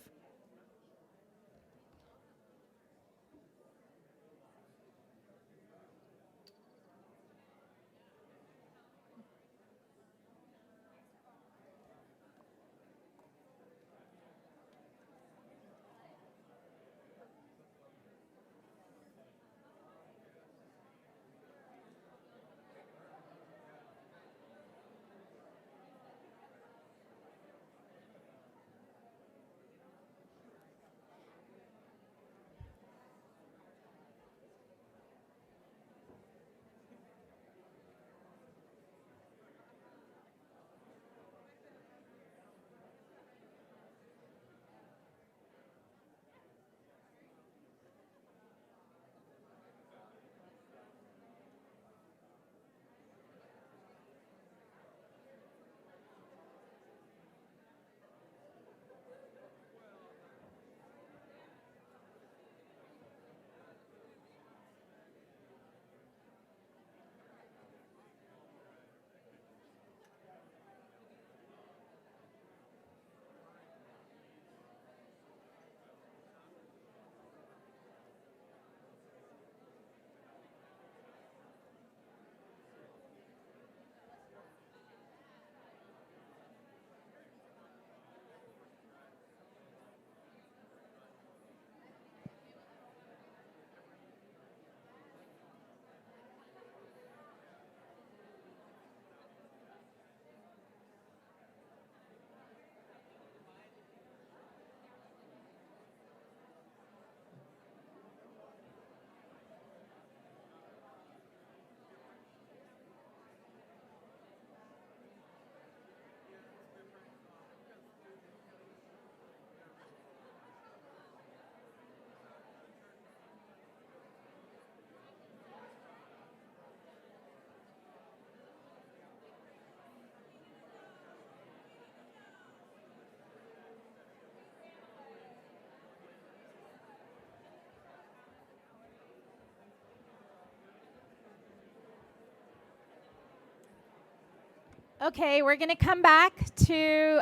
Okay, we're going to come back to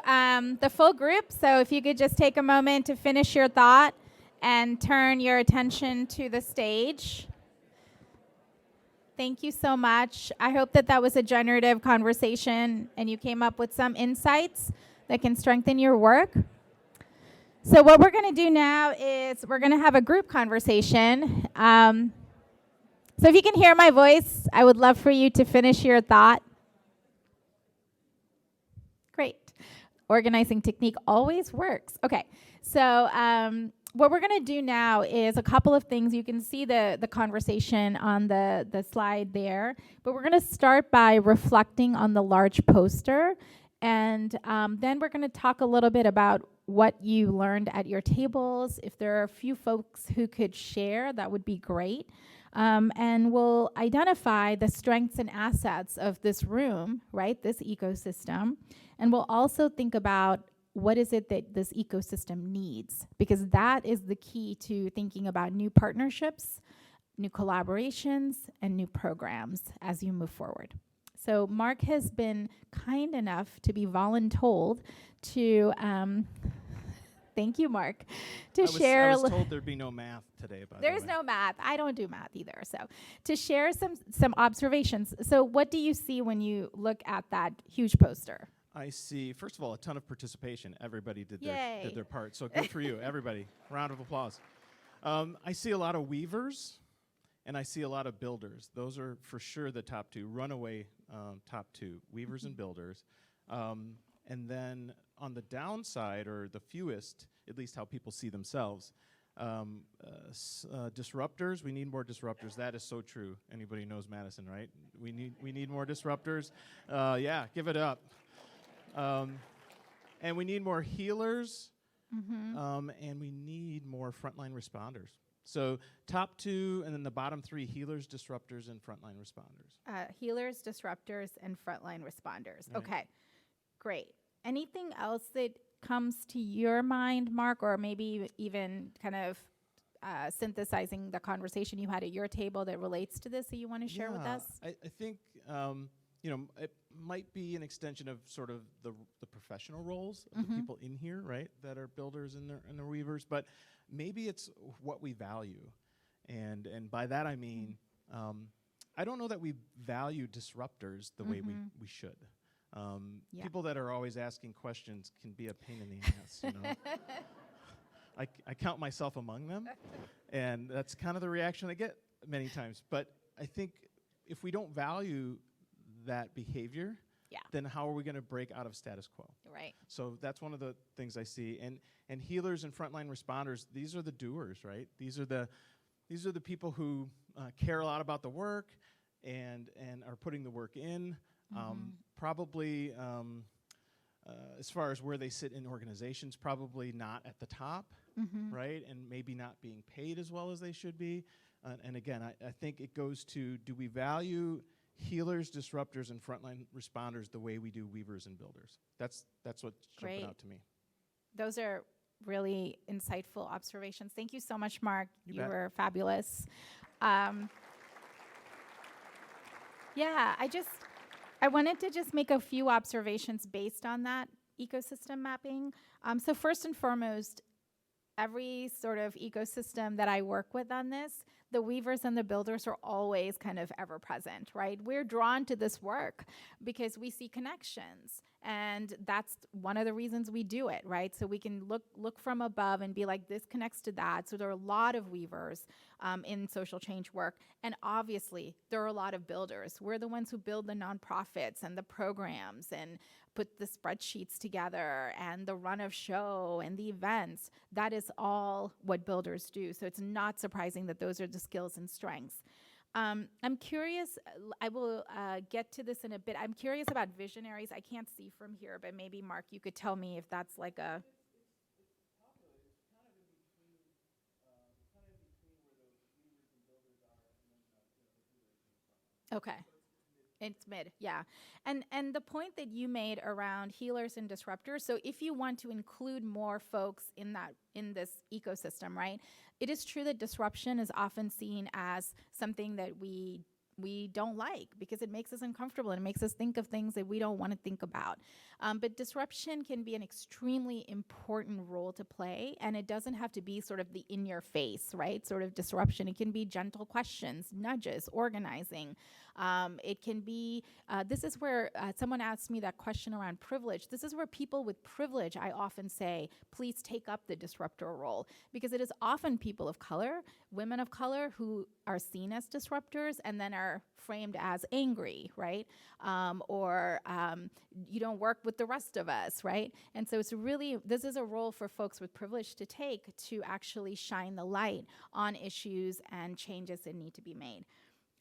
the full group. So if you could just take a moment to finish your thought and turn your attention to the stage. Thank you so much. I hope that that was a generative conversation and you came up with some insights that can strengthen your work. So what we're going to do now is we're going to have a group conversation. So if you can hear my voice, I would love for you to finish your thought. Great. Organizing technique always works. Okay, so what we're going to do now is a couple of things. You can see the conversation on the slide there, but we're going to start by reflecting on the large poster, and then we're going to talk a little bit about what you learned at your tables. If there are a few folks who could share, that would be great. And we'll identify the strengths and assets of this room, right, this ecosystem. And we'll also think about what is it that this ecosystem needs, because that is the key to thinking about new partnerships, new collaborations, and new programs as you move forward. So Mark has been kind enough to be voluntold to, thank you, Mark, to share. I was told there'd be no math today, by the way. There's no math. I don't do math either. So to share some observations. So what do you see when you look at that huge poster? I see, first of all, a ton of participation. Everybody did Yay. their part. So good for you, everybody. Round of applause. I see a lot of weavers, and I see a lot of builders. Those are for sure the top two, runaway top two, weavers and builders. And then on the downside, or the fewest, at least how people see themselves, Disruptors, we need more disruptors. That is so true. Anybody knows Madison, right? We need more disruptors. Yeah, give it up. And we need more healers, and we need more frontline responders. So top 2, and then the bottom 3, healers, disruptors, and frontline responders. Healers, disruptors, and frontline responders. Right. Okay, great. Anything else that comes to your mind, Mark, or maybe even kind of synthesizing the conversation you had at your table that relates to this that you want to share with us? I think it might be an extension of sort of the professional roles of the people in here, right, that are builders and they're weavers, but maybe it's what we value. And by that I mean, I don't know that we value disruptors the way we should. People that are always asking questions can be a pain in the ass, you know. I count myself among them, and that's kind of the reaction I get many times. But I think if we don't value that behavior, then how are we going to break out of status quo? Right. So that's one of the things I see. And healers and frontline responders, these are the doers, right? These are the people who care a lot about the work and are putting the work in. Probably, as far as where they sit in organizations, probably not at the top, right? And maybe not being paid as well as they should be. And again, I think it goes to, do we value healers, disruptors, and frontline responders the way we do weavers and builders? That's what's jumping out to me. Those are really insightful observations. Thank you so much, Mark. You bet. were fabulous. I wanted to just make a few observations based on that ecosystem mapping. So first and foremost, every sort of ecosystem that I work with on this, the weavers and the builders are always kind of ever present, right? We're drawn to this work because we see connections, and that's one of the reasons we do it, right? So we can look from above and be like, this connects to that. So there are a lot of weavers in social change work, and obviously there are a lot of builders. We're the ones who build the nonprofits and the programs and put the spreadsheets together and the run of show and the events. That is all what builders do. So it's not surprising that those are the skills and strengths. I'm curious, I will get to this in a bit. I'm curious about visionaries. I can't see from here, but maybe Mark, you could tell me if that's like a... Okay. It's mid, yeah. And the point that you made around healers and disruptors, so if you want to include more folks in this ecosystem, right, it is true that disruption is often seen as something that we don't like because it makes us uncomfortable and it makes us think of things that we don't want to think about. But disruption can be an extremely important role to play, and it doesn't have to be sort of the in-your-face, right, sort of disruption. It can be gentle questions, nudges, organizing. It can be, this is where someone asked me that question around privilege. This is where people with privilege, I often say, please take up the disruptor role, because it is often people of color, women of color, who are seen as disruptors and then are framed as angry, right? Or you don't work with the rest of us, right? And so it's really, this is a role for folks with privilege to take to actually shine the light on issues and changes that need to be made.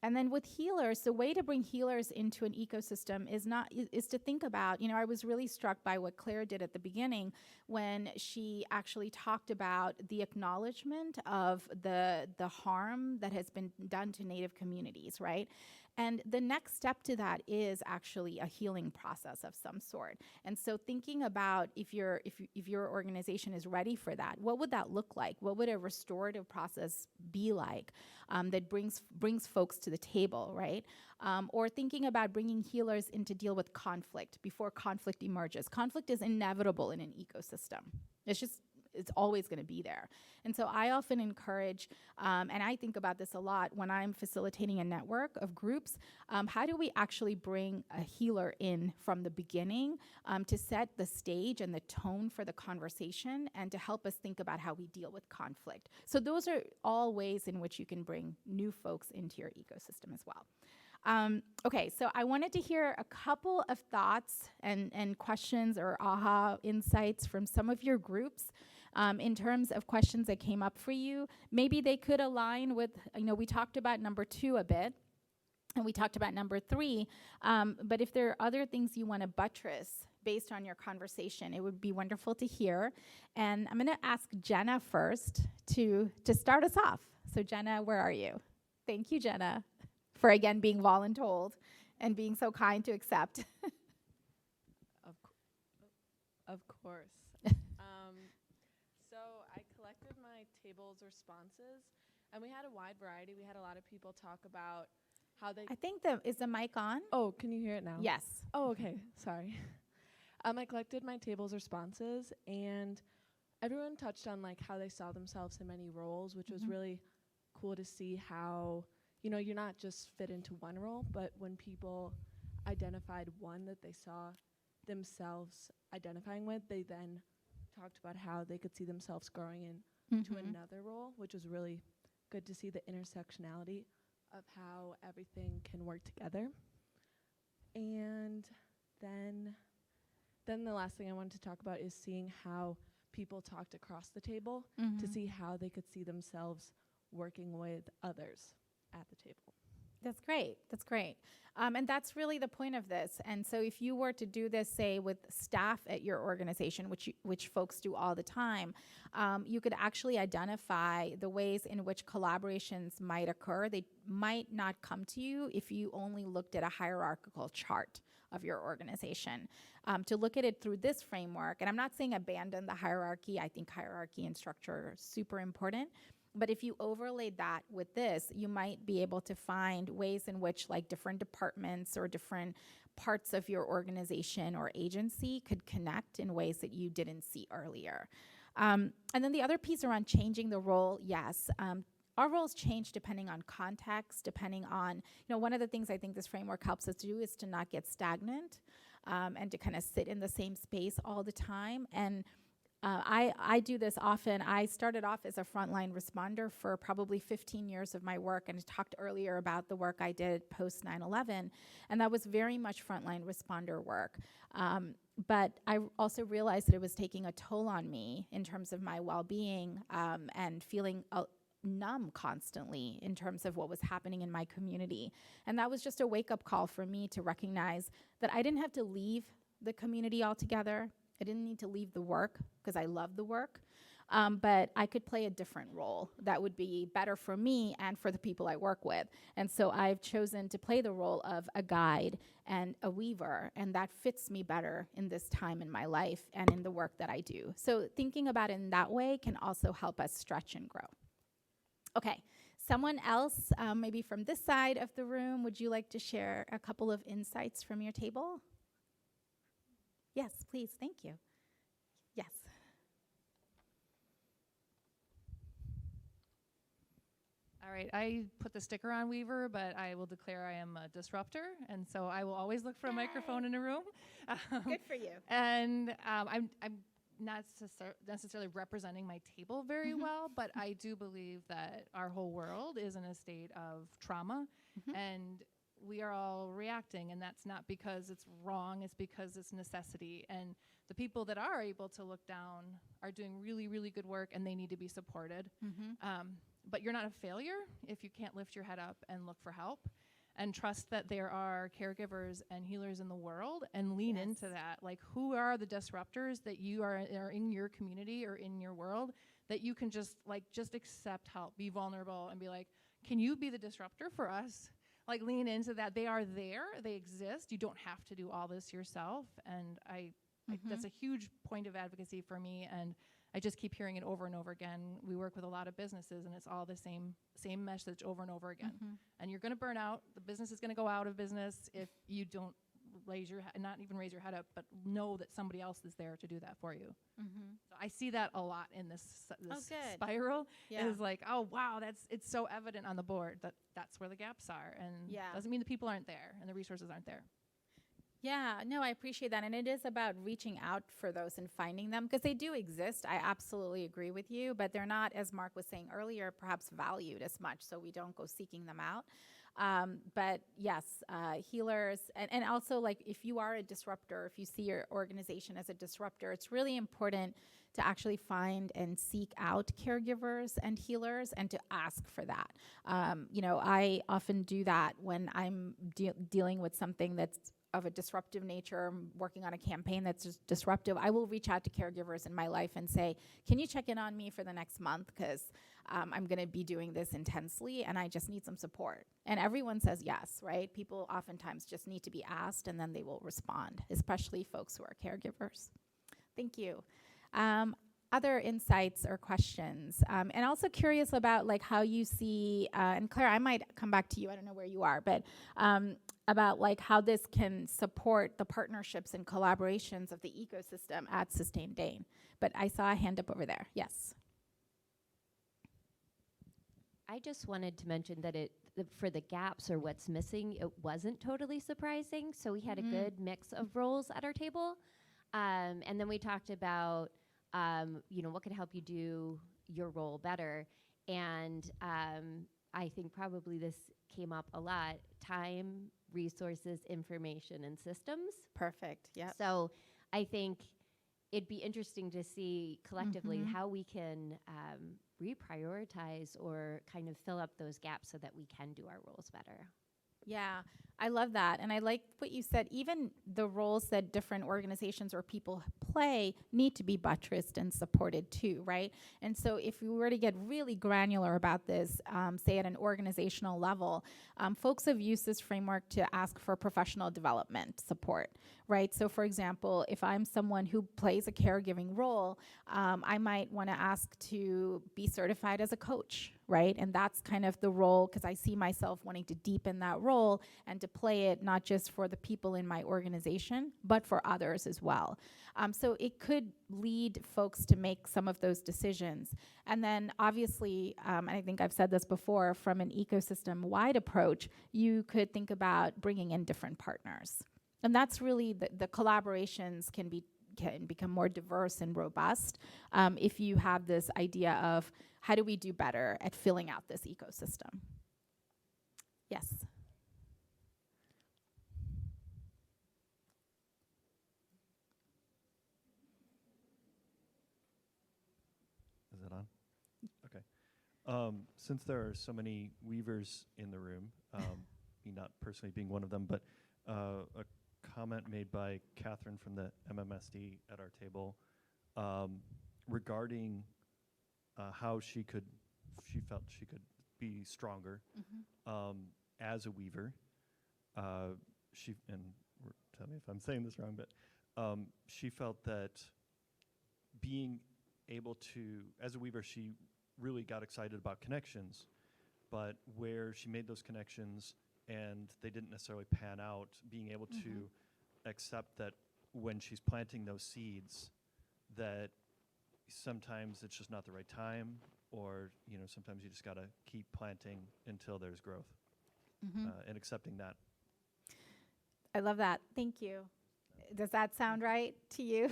And then with healers, the way to bring healers into an ecosystem is to think about, I was really struck by what Claire did at the beginning when she actually talked about the acknowledgement of the harm that has been done to Native communities, right? And the next step to that is actually a healing process of some sort. And so thinking about if your organization is ready for that, what would that look like? What would a restorative process be like that brings folks to the table, right? Or thinking about bringing healers in to deal with conflict before conflict emerges. Conflict is inevitable in an ecosystem. It's always going to be there. And so I often encourage, and I think about this a lot when I'm facilitating a network of groups, how do we actually bring a healer in from the beginning to set the stage and the tone for the conversation and to help us think about how we deal with conflict. So those are all ways in which you can bring new folks into your ecosystem as well. Okay, so I wanted to hear a couple of thoughts and questions or aha insights from some of your groups. in terms of questions that came up for you. Maybe they could align with, we talked about number 2 a bit, and we talked about number 3, but if there are other things you want to buttress based on your conversation, it would be wonderful to hear. And I'm going to ask Jenna first to start us off. So Jenna, where are you? Thank you, Jenna, for again being voluntold and being so kind to accept. Of course. So I collected my table's responses, and we had a wide variety. We had a lot of people talk about how they... I think is the mic on? Oh, can you hear it now? Yes. Oh, okay. Sorry. I collected my table's responses, and everyone touched on like how they saw themselves in many roles, which was really cool to see how, you're not just fit into one role, but when people identified one that they saw themselves identifying with, they then talked about how they could see themselves growing into another role, which was really good to see the intersectionality of how everything can work together. And then the last thing I wanted to talk about is seeing how people talked across the table to see how they could see themselves working with others at the table. That's great. That's great. And that's really the point of this. And so if you were to do this, say, with staff at your organization, which folks do all the time, you could actually identify the ways in which collaborations might occur. They might not come to you if you only looked at a hierarchical chart of your organization. To look at it through this framework, and I'm not saying abandon the hierarchy. I think hierarchy and structure are super important. But if you overlaid that with this, you might be able to find ways in which like different departments or different parts of your organization or agency could connect in ways that you didn't see earlier. And then the other piece around changing the role, yes. Our roles change depending on context, depending on, one of the things I think this framework helps us do is to not get stagnant and to kind of sit in the same space all the time. And I do this often. I started off as a frontline responder for probably 15 years of my work, and I talked earlier about the work I did post 9/11, and that was very much frontline responder work. But I also realized that it was taking a toll on me in terms of my well-being and feeling numb constantly in terms of what was happening in my community. And that was just a wake-up call for me to recognize that I didn't have to leave the community altogether. I didn't need to leave the work because I love the work, but I could play a different role that would be better for me and for the people I work with. And so I've chosen to play the role of a guide and a weaver, and that fits me better in this time in my life and in the work that I do. So thinking about it in that way can also help us stretch and grow. Okay, someone else, maybe from this side of the room, would you like to share a couple of insights from your table? Yes, please. Thank you. Yes. All right. I put the sticker on Weaver, but I will declare I am a disruptor, and so I will always look for a microphone in a room. Good for you. And I'm not necessarily representing my table very well, but I do believe that our whole world is in a state of trauma, and we are all reacting, and that's not because it's wrong, it's because it's necessity. And the people that are able to look down are doing really, really good work, and they need to be supported. But you're not a failure if you can't lift your head up and look for help, and trust that there are caregivers and healers in the world, and lean into that. Like, who are the disruptors that you are in your community or in your world that you can just accept help, be vulnerable, and be like, can you be the disruptor for us? Like, lean into that. They are there. They exist. You don't have to do all this yourself. And that's a huge point of advocacy for me. And I just keep hearing it over and over again. We work with a lot of businesses, and it's all the same message over and over again. And you're going to burn out. The business is going to go out of business if you don't not even raise your head up, but know that somebody else is there to do that for you. So I see that a lot in this spiral. Yeah. Is like, oh wow, it's so evident on the board that that's where the gaps are, and doesn't mean the people aren't there and the resources aren't there. Yeah, no, I appreciate that. And it is about reaching out for those and finding them, because they do exist. I absolutely agree with you, but they're not, as Mark was saying earlier, perhaps valued as much, so we don't go seeking them out. But yes, healers, and also like if you are a disruptor, if you see your organization as a disruptor, it's really important to actually find and seek out caregivers and healers and to ask for that. I often do that when I'm dealing with something that's of a disruptive nature, I'm working on a campaign that's just disruptive. I will reach out to caregivers in my life and say, can you check in on me for the next month? Because I'm going to be doing this intensely and I just need some support. And everyone says yes, right? People oftentimes just need to be asked and then they will respond, especially folks who are caregivers. Thank you. Other insights or questions? And also curious about like how you see, and Claire, I might come back to you, I don't know where you are, but about like how this can support the partnerships and collaborations of the ecosystem at Sustain Dane. But I saw a hand up over there, yes. I just wanted to mention that for the gaps or what's missing, it wasn't totally surprising. So we had a good mix of roles at our table. And then we talked about, what could help you do your role better. And I think probably this came up a lot: time, resources, information, and systems. Perfect, yeah. So I think it'd be interesting to see collectively how we can reprioritize or kind of fill up those gaps so that we can do our roles better. Yeah, I love that. And I like what you said. Even the roles that different organizations or people play need to be buttressed and supported too, right? And so if we were to get really granular about this, say at an organizational level, folks have used this framework to ask for professional development support, right? So for example, if I'm someone who plays a caregiving role, I might want to ask to be certified as a coach, right? And that's kind of the role, because I see myself wanting to deepen that role and to play it not just for the people in my organization, but for others as well. So it could lead folks to make some of those decisions. And then obviously, and I think I've said this before, from an ecosystem-wide approach, you could think about bringing in different partners. And that's really the collaborations can become more diverse and robust if you have this idea of how do we do better at filling out this ecosystem. Yes. Is it on? Okay. Since there are so many weavers in the room, me not personally being one of them, but a comment made by Catherine from the MMSD at our table regarding how she felt she could be stronger as a weaver. Tell me if I'm saying this wrong, but she felt that being able to, as a weaver, she really got excited about connections, but where she made those connections and they didn't necessarily pan out, being able to accept that when she's planting those seeds, that sometimes it's just not the right time, or sometimes you just got to keep planting until there's growth, and accepting that. I love that. Thank you. Does that sound right to you?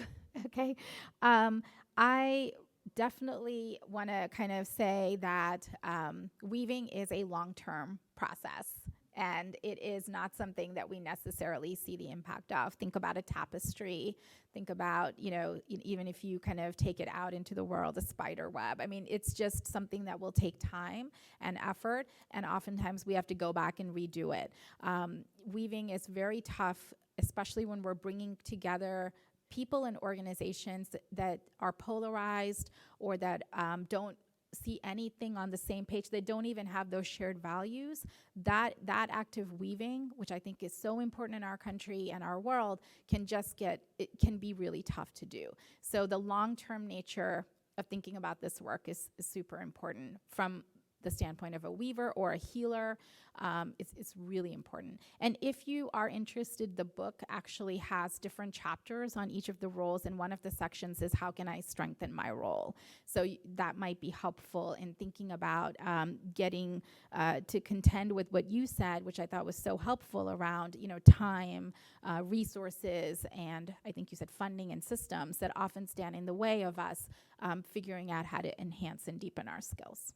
Okay. I definitely want to kind of say that weaving is a long-term process. And it is not something that we necessarily see the impact of. Think about a tapestry. Think about, even if you kind of take it out into the world, a spider web. I mean, it's just something that will take time and effort, and oftentimes we have to go back and redo it. Weaving is very tough, especially when we're bringing together people and organizations that are polarized or that don't see anything on the same page. They don't even have those shared values. That active weaving, which I think is so important in our country and our world, it can be really tough to do. So the long-term nature of thinking about this work is super important from the standpoint of a weaver or a healer. It's really important. And if you are interested, the book actually has different chapters on each of the roles, and one of the sections is how can I strengthen my role? So that might be helpful in thinking about getting to contend with what you said, which I thought was so helpful around time, resources, and I think you said funding and systems that often stand in the way of us figuring out how to enhance and deepen our skills.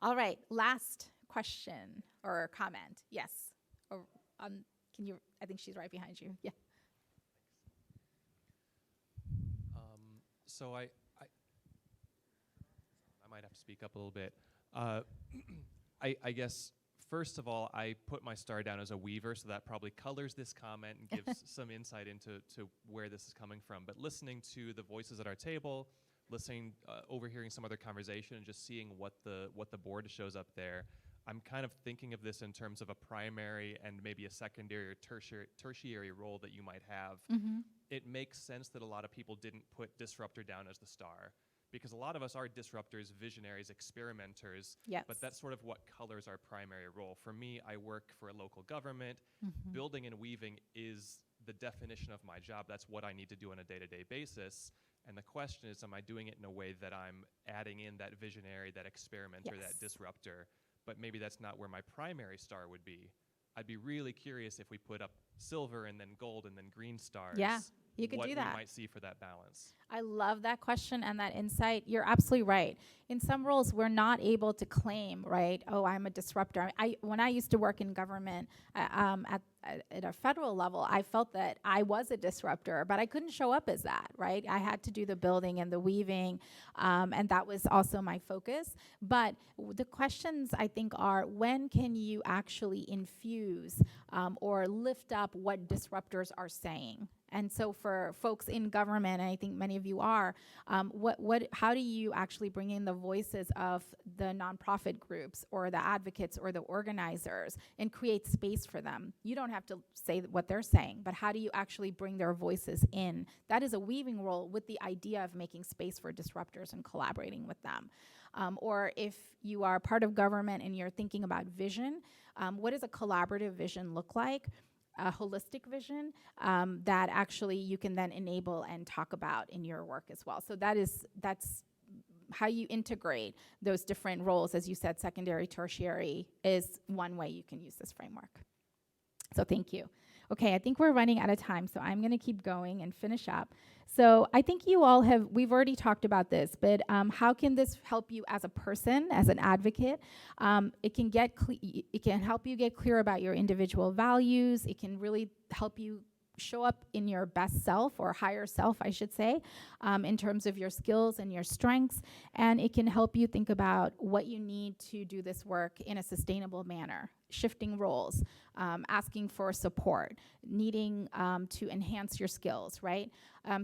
All right, last question or comment? Yes. Or can you? I think she's right behind you. Yeah. So I might have to speak up a little bit. I guess first of all, I put my star down as a weaver, so that probably colors this comment and gives some insight into where this is coming from. But listening to the voices at our table, overhearing some other conversation, and just seeing what the board shows up there, I'm kind of thinking of this in terms of a primary and maybe a secondary or tertiary role that you might have. Mm-hmm. It makes sense that a lot of people didn't put disruptor down as the star, because a lot of us are disruptors, visionaries, experimenters, Yes. but that's sort of what colors our primary role. For me, I work for a local government. Mm-hmm. Building and weaving is the definition of my job. That's what I need to do on a day-to-day basis. And the question is, am I doing it in a way that I'm adding in that visionary, that experimenter, Yes. that disruptor? But maybe that's not where my primary star would be. I'd be really curious if we put up silver and then gold and then green stars. Yeah, you could do that. What we might see for that balance. I love that question and that insight. You're absolutely right. In some roles, we're not able to claim, right? Oh, I'm a disruptor. When I used to work in government at a federal level, I felt that I was a disruptor, but I couldn't show up as that, right? I had to do the building and the weaving, and that was also my focus. But the questions, I think, are when can you actually infuse or lift up what disruptors are saying? And so for folks in government, and I think many of you are, how do you actually bring in the voices of the nonprofit groups or the advocates or the organizers and create space for them? You don't have to say what they're saying, but how do you actually bring their voices in? That is a weaving role with the idea of making space for disruptors and collaborating with them. Or if you are part of government and you're thinking about vision, what does a collaborative vision look like? A holistic vision that actually you can then enable and talk about in your work as well. So that's how you integrate those different roles. As you said, secondary, tertiary is one way you can use this framework. So thank you. Okay, I think we're running out of time, so I'm gonna keep going and finish up. So I think you all we've already talked about this, but how can this help you as a person, as an advocate? It can help you get clear about your individual values. It can really help you show up in your best self, or higher self, I should say, in terms of your skills and your strengths. And it can help you think about what you need to do this work in a sustainable manner, shifting roles, asking for support, needing to enhance your skills, right?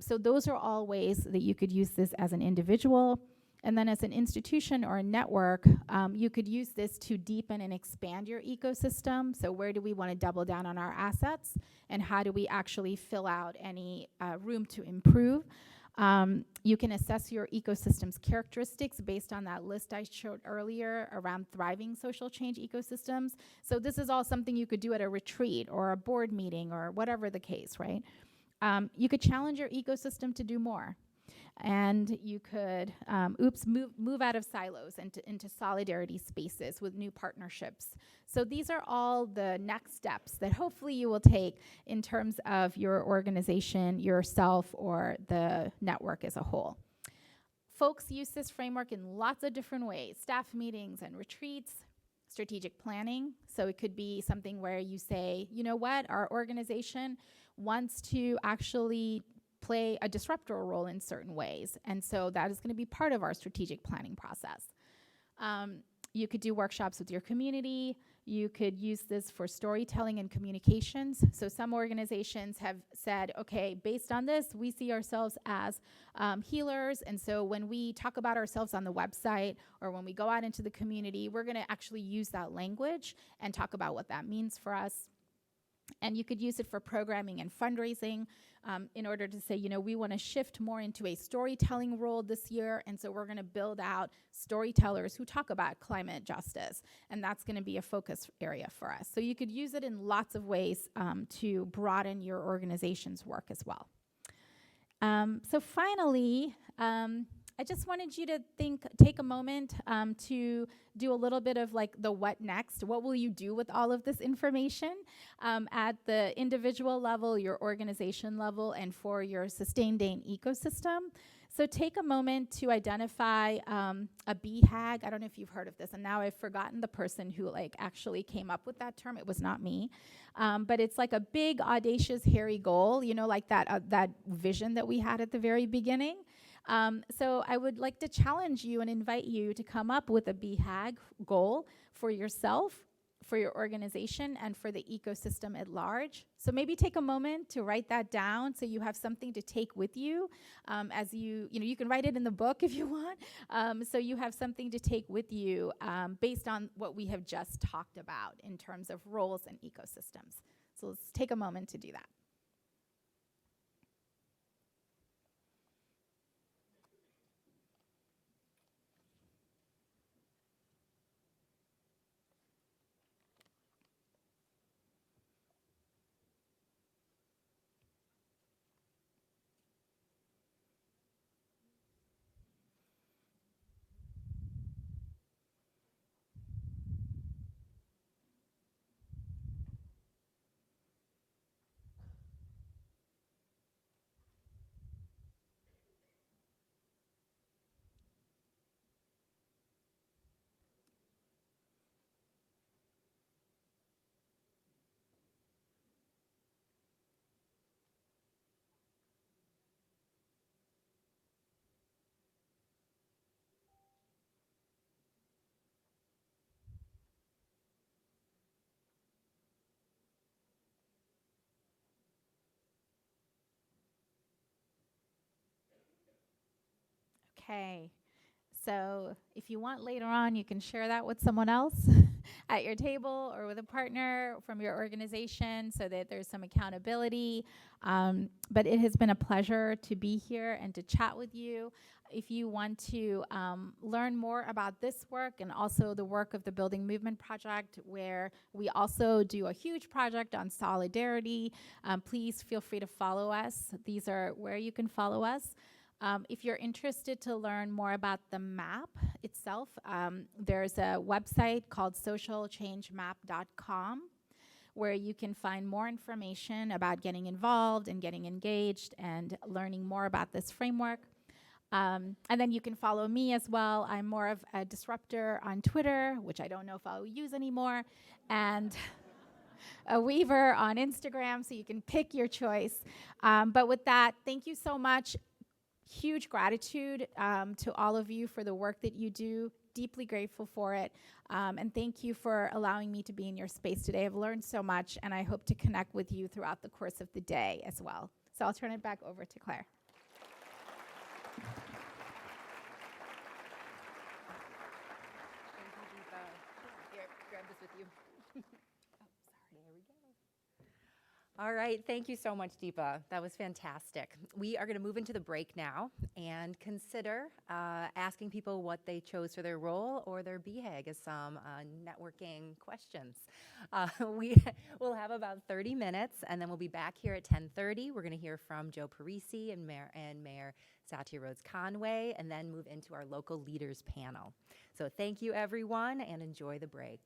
So those are all ways that you could use this as an individual. And then as an institution or a network, you could use this to deepen and expand your ecosystem. So where do we want to double down on our assets? And how do we actually fill out any room to improve? You can assess your ecosystem's characteristics based on that list I showed earlier around thriving social change ecosystems. So this is all something you could do at a retreat or a board meeting or whatever the case, right? You could challenge your ecosystem to do more. And you could move out of silos into solidarity spaces with new partnerships. So these are all the next steps that hopefully you will take in terms of your organization, yourself, or the network as a whole. Folks use this framework in lots of different ways: staff meetings and retreats, strategic planning. So it could be something where you say, you know what, our organization wants to actually play a disruptor role in certain ways. And so that is going to be part of our strategic planning process. You could do workshops with your community. You could use this for storytelling and communications. So some organizations have said, okay, based on this, we see ourselves as healers. And so when we talk about ourselves on the website or when we go out into the community, we're going to actually use that language and talk about what that means for us. And you could use it for programming and fundraising in order to say, you know, we want to shift more into a storytelling role this year. And so we're going to build out storytellers who talk about climate justice. And that's going to be a focus area for us. So you could use it in lots of ways to broaden your organization's work as well. So finally, I just wanted you to take a moment to do a little bit of like the what next. What will you do with all of this information at the individual level, your organization level, and for your Sustain Dane ecosystem? So take a moment to identify a BHAG. I don't know if you've heard of this, and now I've forgotten the person who like actually came up with that term. It was not me, but it's like a big, audacious, hairy goal. You know, like that vision that we had at the very beginning. So I would like to challenge you and invite you to come up with a BHAG goal for yourself, for your organization, and for the ecosystem at large. So maybe take a moment to write that down so you have something to take with you as you can write it in the book if you want. So you have something to take with you based on what we have just talked about in terms of roles and ecosystems. So let's take a moment to do that. Okay, so if you want later on, you can share that with someone else at your table or with a partner from your organization so that there's some accountability. But it has been a pleasure to be here and to chat with you. If you want to learn more about this work and also the work of the Building Movement Project, where we also do a huge project on solidarity, please feel free to follow us. These are where you can follow us. If you're interested to learn more about the map itself, there's a website called socialchangemap.com where you can find more information about getting involved and getting engaged and learning more about this framework. And then you can follow me as well. I'm more of a disruptor on Twitter, which I don't know if I'll use anymore, and a weaver on Instagram, so you can pick your choice. But with that, thank you so much. Huge gratitude to all of you for the work that you do. Deeply grateful for it. And thank you for allowing me to be in your space today. I've learned so much, and I hope to connect with you throughout the course of the day as well. So I'll turn it back over to Claire. Thank you, Deepa. Here, grab this with you. There we go. All right, thank you so much, Deepa. That was fantastic. We are going to move into the break now and consider asking people what they chose for their role or their BHAG as some networking questions. We will have about 30 minutes, and then we'll be back here at 10:30. We're going to hear from Joe Parisi and Mayor Satya Rhodes-Conway, and then move into our local leaders panel. So thank you, everyone, and enjoy the break.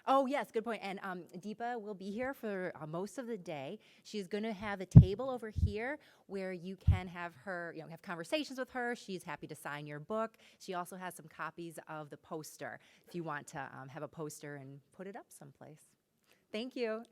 Oh, yes, good point. And Deepa will be here for most of the day. She's going to have a table over here where you can have her, have conversations with her. She's happy to sign your book. She also has some copies of the poster if you want to have a poster and put it up someplace. Thank you.